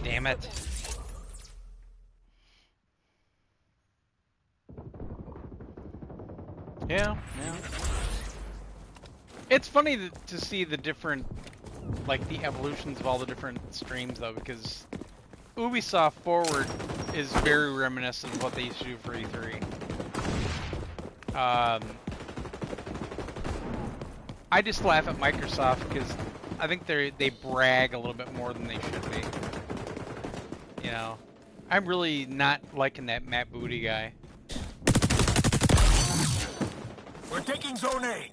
Damn it. Yeah. It's funny to see the different, like the evolutions of all the different streams though, because Ubisoft Forward is very reminiscent of what they used to do for E3. I just laugh at Microsoft because I think they brag a little bit more than they should be. You know, I'm really not liking that Matt Booty guy. We're taking zone A.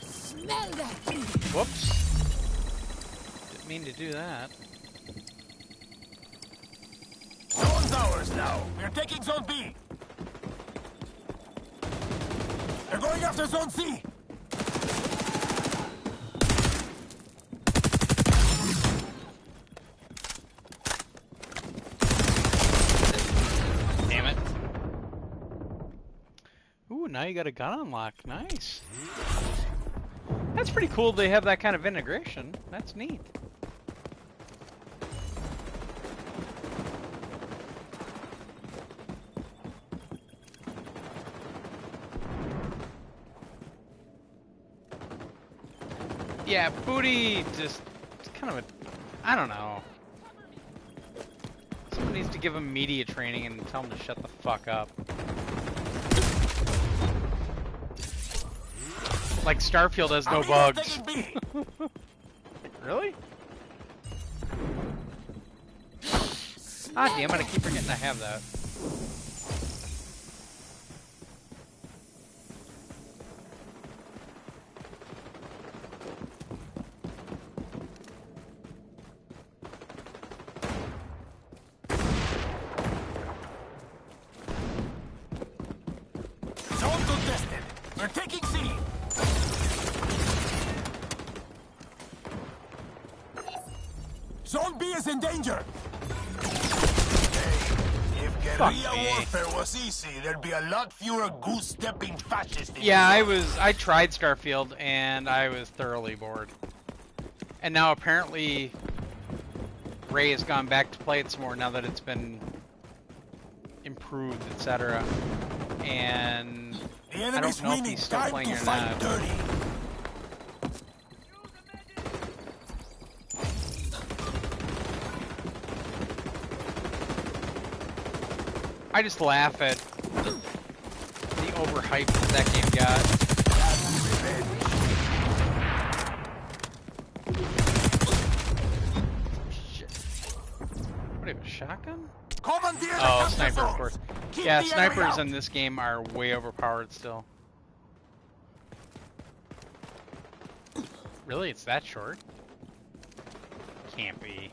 Smell that! Whoops. Didn't mean to do that. Zone's ours now. We're taking zone B. They're going after zone C. Damn it. Ooh, now you got a gun unlock. Nice. That's pretty cool they have that kind of integration. That's neat. Yeah, Booty just it's kind of a... I don't know. Someone needs to give him media training and tell him to shut the fuck up. Like Starfield has no bugs. Really? Ah, damn it, I keep forgetting I have that. Zone contested. We're taking C. Zone B is in danger. Hey, if guerrilla warfare was easy, there'd be a lot fewer goose-stepping fascists. Yeah, I tried Starfield and I was thoroughly bored. And now apparently Ray has gone back to play it some more now that it's been improved, etc. And The I enemy's don't know if winning. he's still Time playing to or fight not. dirty. I just laugh at the overhype that game got. Shit. What even shot? shotgun? Commandeer the Oh, capture sniper, of zones. course. Keep Yeah, the enemy snipers out. in this game are way overpowered still. Really? It's that short? Can't be.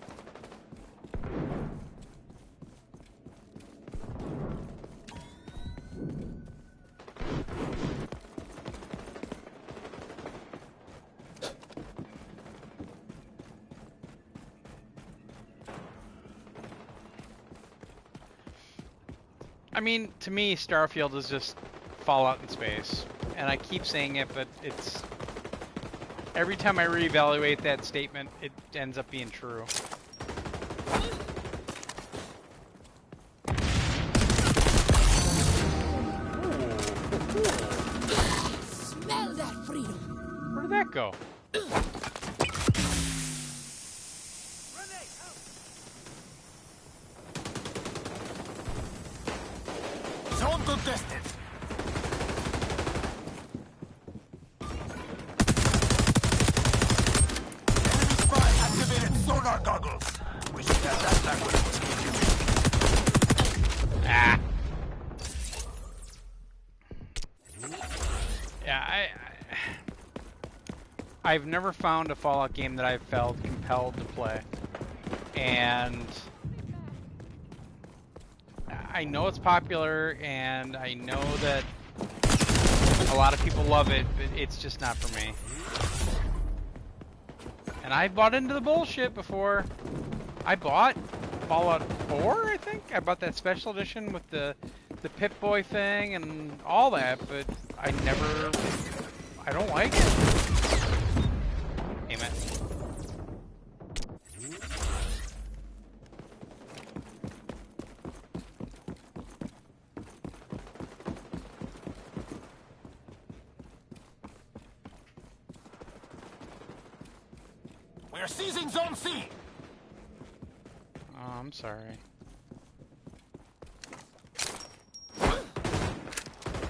I mean, to me, Starfield is just Fallout in space. And I keep saying it, but it's... Every time I reevaluate that statement, it ends up being true. Smell that freedom. Where did that go? Zone contested. Enemy spy activated sonar goggles. We should have that language. Ah. Yeah, I've never found a Fallout game that I've felt compelled to play. And I know it's popular, and I know that a lot of people love it, but it's just not for me. And I bought into the bullshit before. I bought Fallout 4, I think? I bought that special edition with the Pip-Boy thing and all that, but I don't like it. Damn it. We're seizing Zone C. Oh, I'm sorry.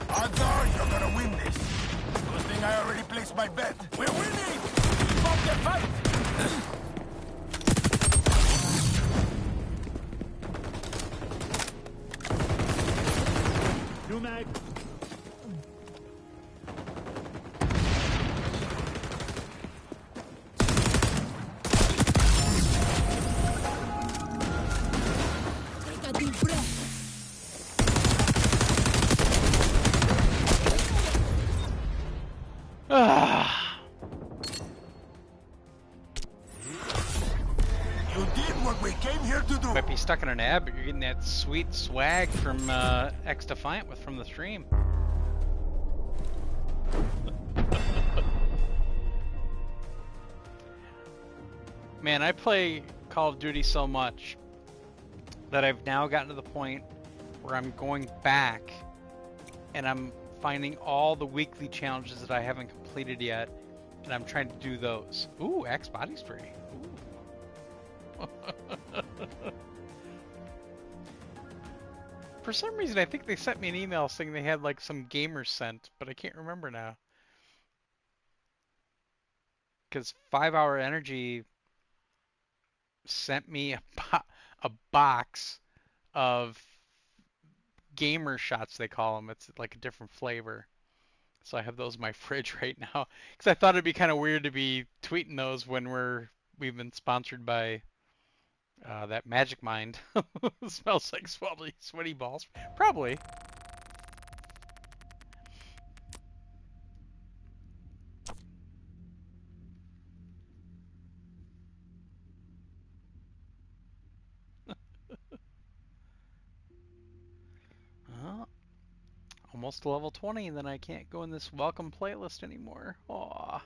Odds are you're gonna win this. Good thing I already placed my bet. We're winning! Keep up the fight! New mag. Take a deep breath. Ah. You did what we came here to do. Might be stuck in an ad, but you're getting that sweet swag from XDefiant from the stream. Man, I play Call of Duty so much that I've now gotten to the point where I'm going back and I'm finding all the weekly challenges that I haven't completed yet, and I'm trying to do those. Ooh, Axe body spray. Ooh. For some reason, I think they sent me an email saying they had like some gamers sent, but I can't remember now. Because 5 Hour Energy sent me a box of gamer shots, they call them. It's like a different flavor. So I have those in my fridge right now. Because I thought it'd be kind of weird to be tweeting those when we've been sponsored by that Magic Mind. Smells like sweaty balls. Probably. Oh, almost to level 20, and then I can't go in this welcome playlist anymore. Aw.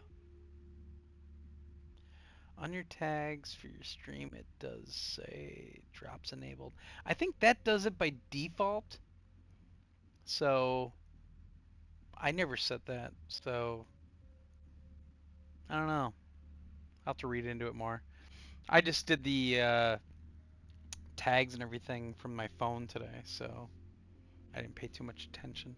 On your tags for your stream, it does say drops enabled. I think that does it by default. So I never set that. So I don't know. I'll have to read into it more. I just did the tags and everything from my phone today, so I didn't pay too much attention.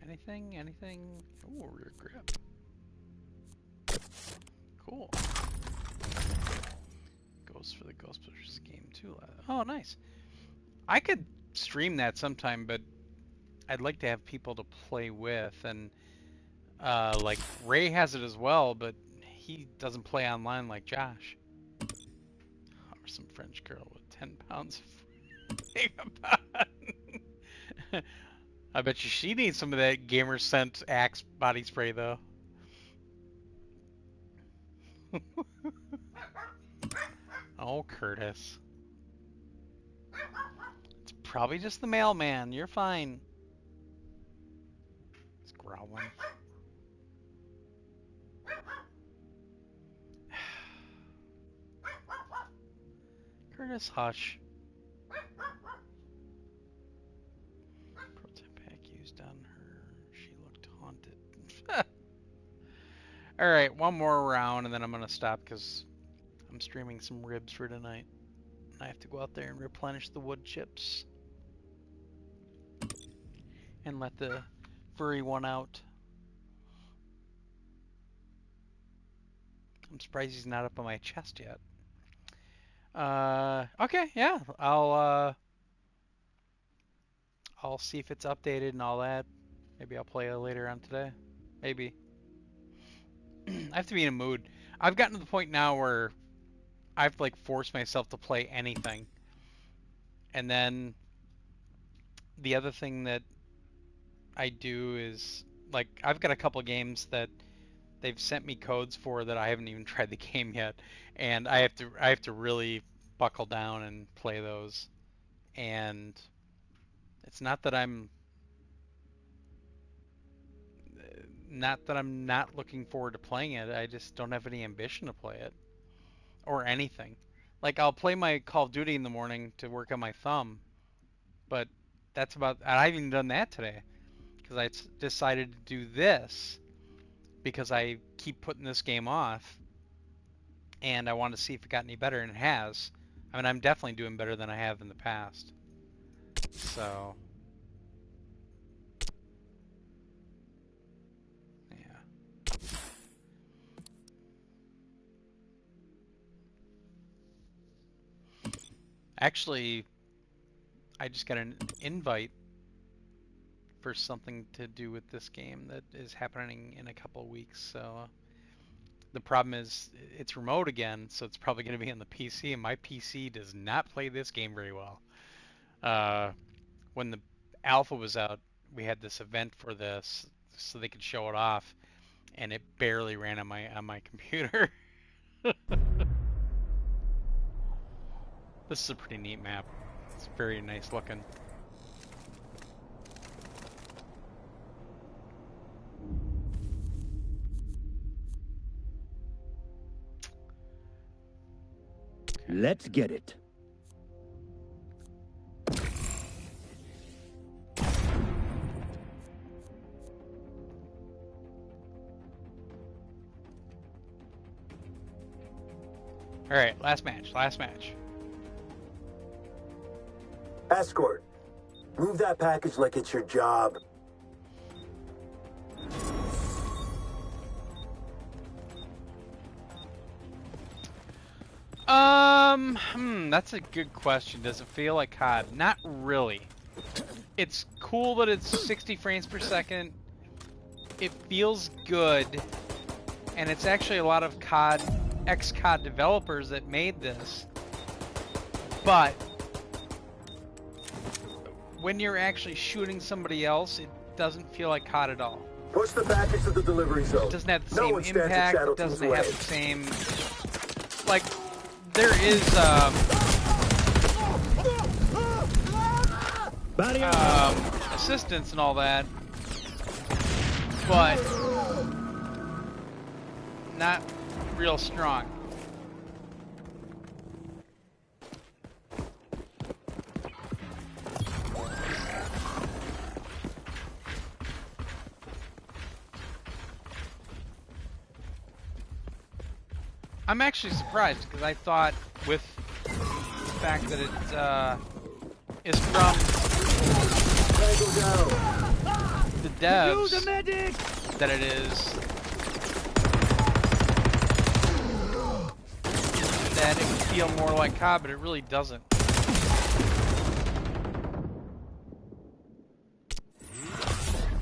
Anything? Anything? Ooh, rear grip. Cool. Goes for the Ghostbusters game too. Oh, nice. I could stream that sometime, but I'd like to have people to play with, and like Ray has it as well, but he doesn't play online like Josh. Or some French girl with 10 pounds of I bet you she needs some of that Gamer Scent Axe body spray though. Oh, Curtis. It's probably just the mailman. You're fine. It's growling. Curtis, hush. Proton pack used on her. She looked haunted. Alright, one more round and then I'm going to stop because I'm streaming some ribs for tonight. I have to go out there and replenish the wood chips. And let the furry one out. I'm surprised he's not up on my chest yet. Okay, yeah. I'll see if it's updated and all that. Maybe I'll play it later on today. Maybe. I have to be in a mood. I've gotten to the point now where I've like forced myself to play anything. And then the other thing that I do is like I've got a couple games that they've sent me codes for that I haven't even tried the game yet, and I have to really buckle down and play those. And it's not that I'm not looking forward to playing it. I just don't have any ambition to play it or anything. Like I'll play my Call of Duty in the morning to work on my thumb, but that's about. I haven't even done that today because I decided to do this because I keep putting this game off, and I wanted to see if it got any better, and it has. I mean, I'm definitely doing better than I have in the past. So, yeah. Actually, I just got an invite for something to do with this game that is happening in a couple of weeks. So the problem is it's remote again, so it's probably going to be on the PC, and my PC does not play this game very well. When the alpha was out, we had this event for this so they could show it off, and it barely ran on my computer. This is a pretty neat map. It's very nice looking. Let's get it. All right, last match. Escort, move that package like it's your job. That's a good question. Does it feel like COD? Not really. It's cool that it's 60 frames per second. It feels good, and it's actually a lot of ex-COD developers that made this. But when you're actually shooting somebody else, it doesn't feel like COD at all. Push the package to the delivery zone. It doesn't have the No same one stands a impact. shadow It doesn't to his have way. the same, like, there is assistance and all that, but not real strong. I'm actually surprised because I thought with the fact that it is from the devs that it is that it would feel more like COD, but it really doesn't.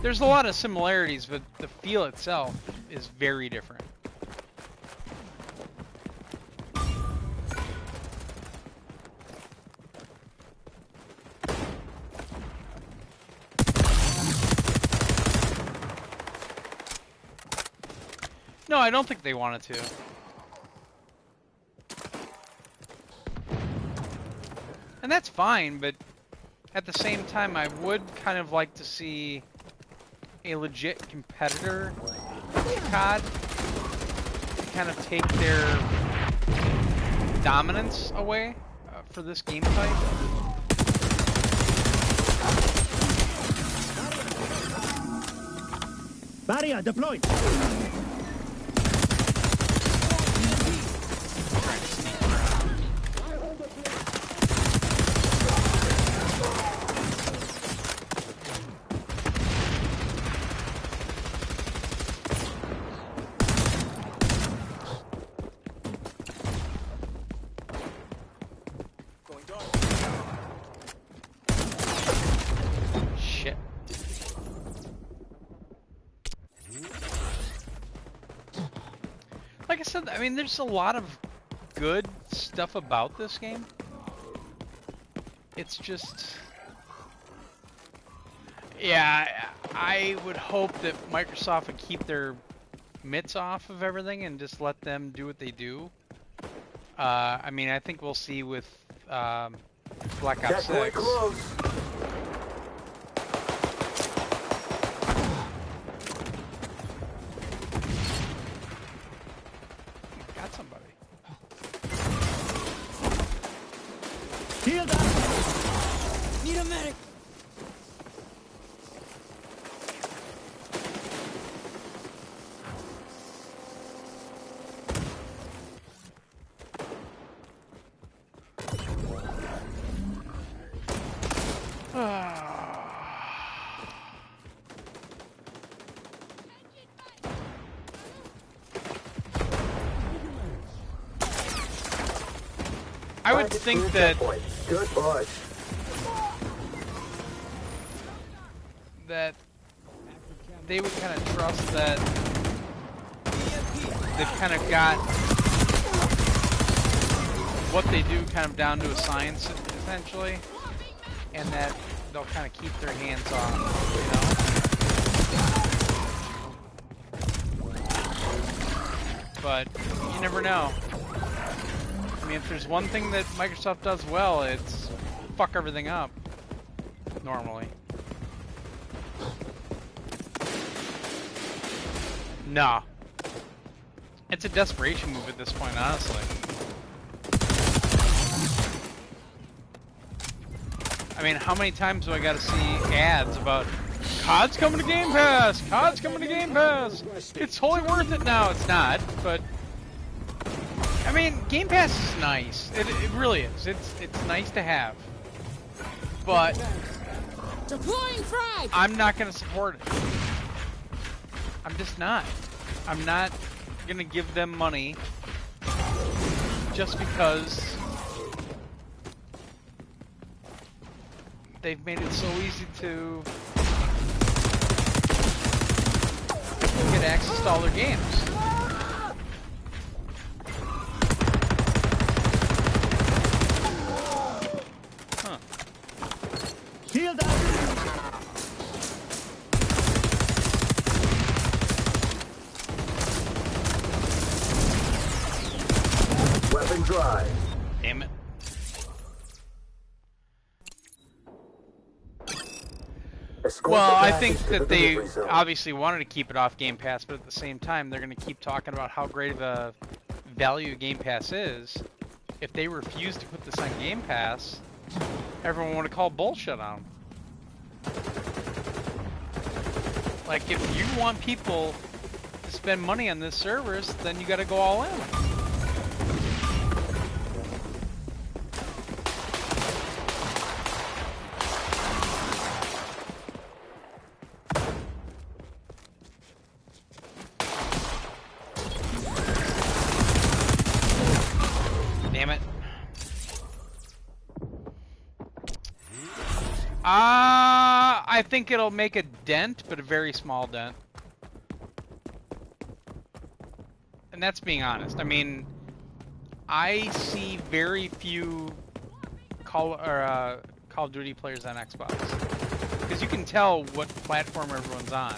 There's a lot of similarities, but the feel itself is very different. No, I don't think they wanted to. And that's fine, but at the same time, I would kind of like to see a legit competitor to COD to kind of take their dominance away for this game type. Barrier deployed. Shit. Like I said, I mean, there's a lot of good stuff about this game. It's just... Yeah, I would hope that Microsoft would keep their mitts off of everything and just let them do what they do. I mean, I think we'll see with Black Ops 6. Close. Got somebody. Shield up. Need a medic. I would think that Good push. they would kind of trust that they've kind of got what they do kind of down to a science, essentially, and that they'll kind of keep their hands off, you know? But you never know. I mean, if there's one thing that Microsoft does well, it's fuck everything up, normally. Nah. It's a desperation move at this point, honestly. I mean, how many times do I gotta see ads about COD's coming to Game Pass? COD's coming to Game Pass! It's totally worth it now. It's not, but... I mean, Game Pass is nice. It really is. It's nice to have. But... Deploying frag! I'm not gonna support it. I'm just not. I'm not gonna give them money just because they've made it so easy to get access to all their games. Huh. Shield up. Weapon dry. Damn it. Escort Well, the I package think to the that they delivery zone. obviously wanted to keep it off Game Pass, but at the same time, they're going to keep talking about how great of a value Game Pass is. If they refuse to put this on Game Pass, everyone want to call bullshit on them. Like, if you want people to spend money on this service, then you got to go all in. I think it'll make a dent, but a very small dent. And that's being honest. I mean, I see very few Call of Duty players on Xbox. Because you can tell what platform everyone's on.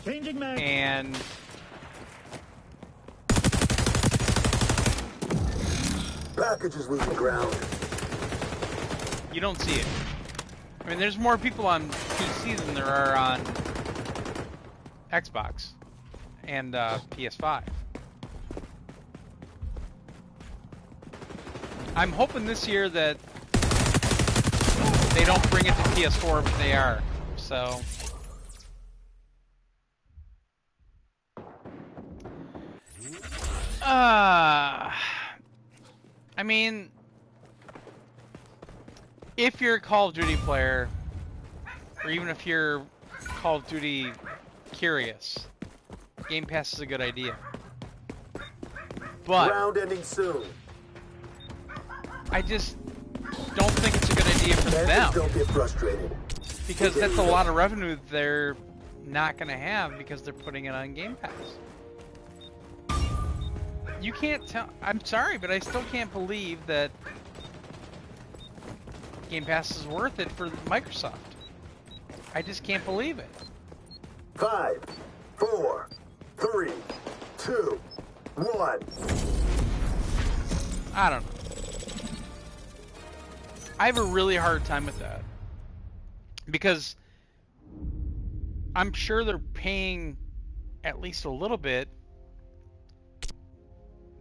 Changing mag. And Package is losing ground. you don't see it. I mean, there's more people on PC than there are on Xbox and PS5. I'm hoping this year that they don't bring it to PS4, but they are. So, I mean, if you're a Call of Duty player, or even if you're Call of Duty curious, Game Pass is a good idea. But Round ending soon. I just don't think it's a good idea for them. Don't get frustrated. Because that's a lot of revenue they're not going to have because they're putting it on Game Pass. You can't tell. I'm sorry, but I still can't believe that Game Pass is worth it for Microsoft. I just can't believe it. 5, 4, 3, 2, 1. I don't know. I have a really hard time with that. Because I'm sure they're paying at least a little bit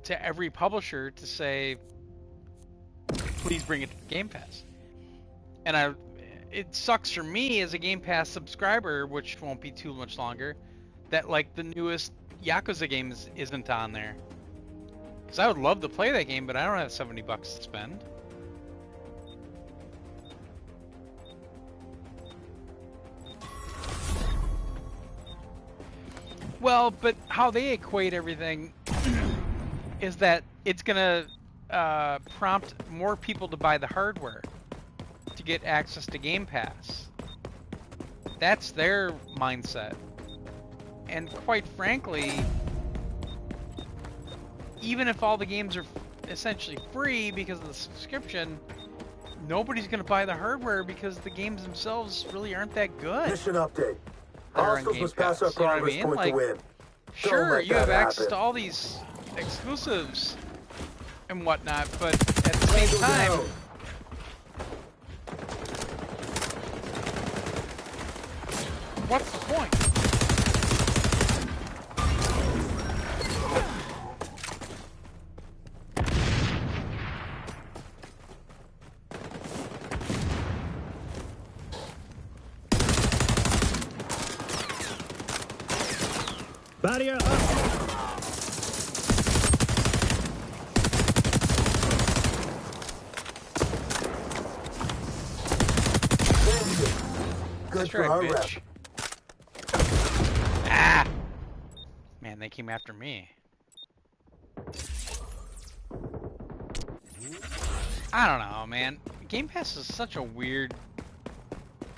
to every publisher to say, please bring it to Game Pass. And it sucks for me as a Game Pass subscriber, which won't be too much longer, that like the newest Yakuza game isn't on there. Because I would love to play that game, but I don't have $70 to spend. Well, but how they equate everything is that it's gonna prompt more people to buy the hardware to get access to Game Pass. That's their mindset. And quite frankly, even if all the games are essentially free because of the subscription, nobody's gonna buy the hardware because the games themselves really aren't that good. Mission update. That are on Hostiles Game must pass our Pass, you know what I progress mean? point Like, to win. sure, let you that have access happen. to all these exclusives and whatnot, but at the same time, Down. what's the point? Barrier up. Good That's for right, our bitch. rep. Ah! Man, they came after me. I don't know, man. Game Pass is such a weird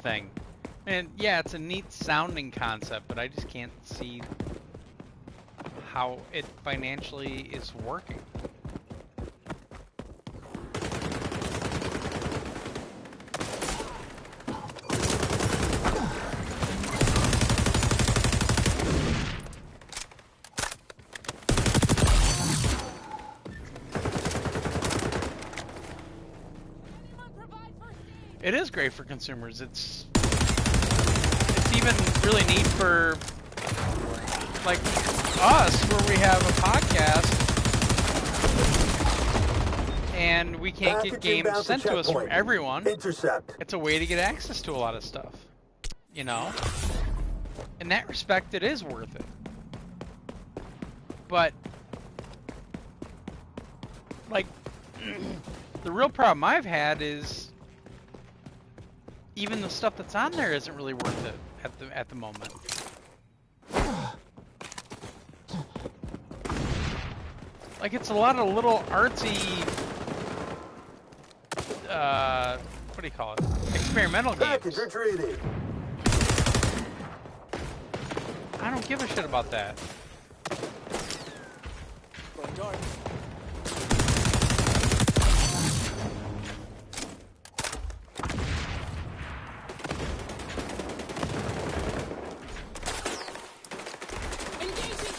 thing. And yeah, it's a neat sounding concept, but I just can't see how it financially is working. It is great for consumers. It's even really neat for like us, where we have a podcast and we can't get Package inbound games to sent to us from checkpoint. everyone. Intercept. It's a way to get access to a lot of stuff, you know? In that respect, it is worth it. But like the real problem I've had is even the stuff that's on there isn't really worth it at the moment. Like, it's a lot of little artsy what do you call it? Experimental Package games. retrieving. I don't give a shit about that. Going dark. Engaging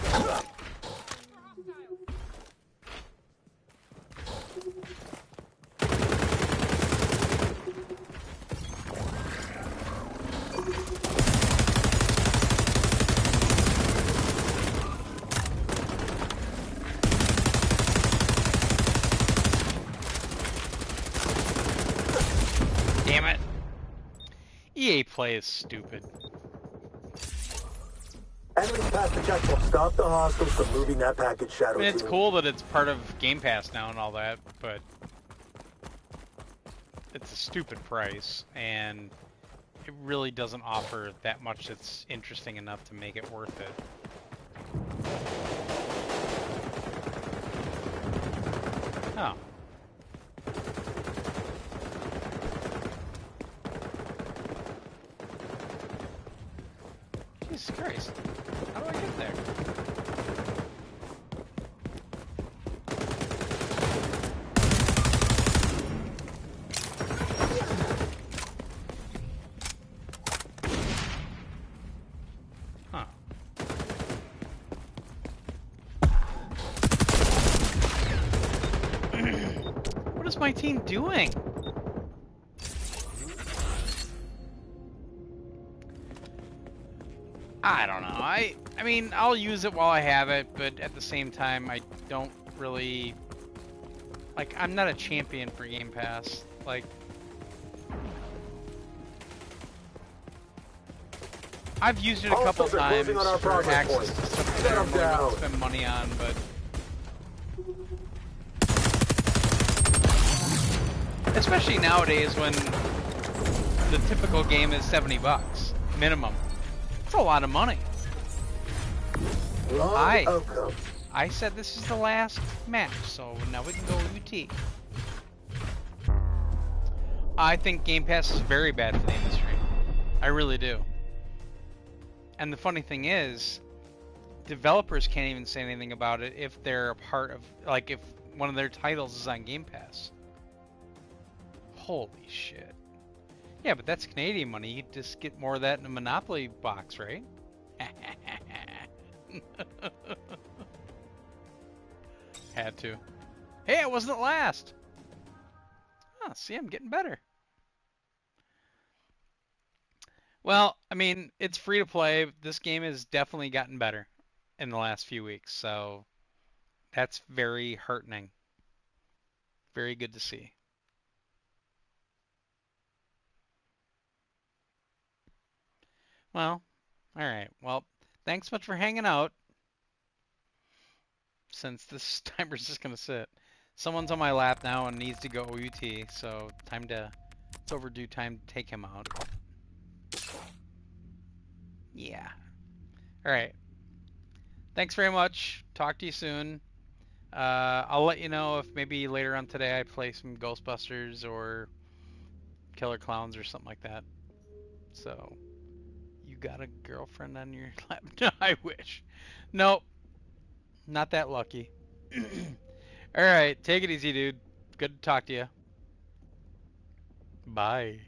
camo! Damn it. EA Play is stupid. Enemies past the checkpoint. Stop the hostiles from moving that package, Shadow I mean, it's Team. cool that it's part of Game Pass now and all that, but it's a stupid price, and it really doesn't offer that much that's interesting enough to make it worth it. Oh. Jesus Christ. How do I get there? Huh. What is my team doing? I don't know. I mean, I'll use it while I have it, but at the same time, I don't really... Like, I'm not a champion for Game Pass. Like... I've used it a couple Hostiles are times closing on our for progress access point. to stuff Shut that I 'em don't really want down. to spend money on, but... Especially nowadays when the typical game is $70 minimum. It's a lot of money. Long Hi. outcome. I said this is the last match, so now we can go UT. I think Game Pass is very bad for the industry. I really do. And the funny thing is, developers can't even say anything about it if they're a part of, like, if one of their titles is on Game Pass. Holy shit. Yeah, but that's Canadian money. You just get more of that in a Monopoly box, right? Had to. Hey, it wasn't last! Oh, see, I'm getting better. Well, I mean, it's free to play. This game has definitely gotten better in the last few weeks, so that's very heartening. Very good to see. Well, alright. Well, thanks much for hanging out. Since this timer's just gonna sit. Someone's on my lap now and needs to go OUT, so it's overdue time to take him out. Yeah. Alright. Thanks very much. Talk to you soon. I'll let you know if maybe later on today I play some Ghostbusters or Killer Clowns or something like that. So, you got a girlfriend on your lap? No, I wish. Nope. Not that lucky. Alright, take it easy, dude. Good to talk to you. Bye.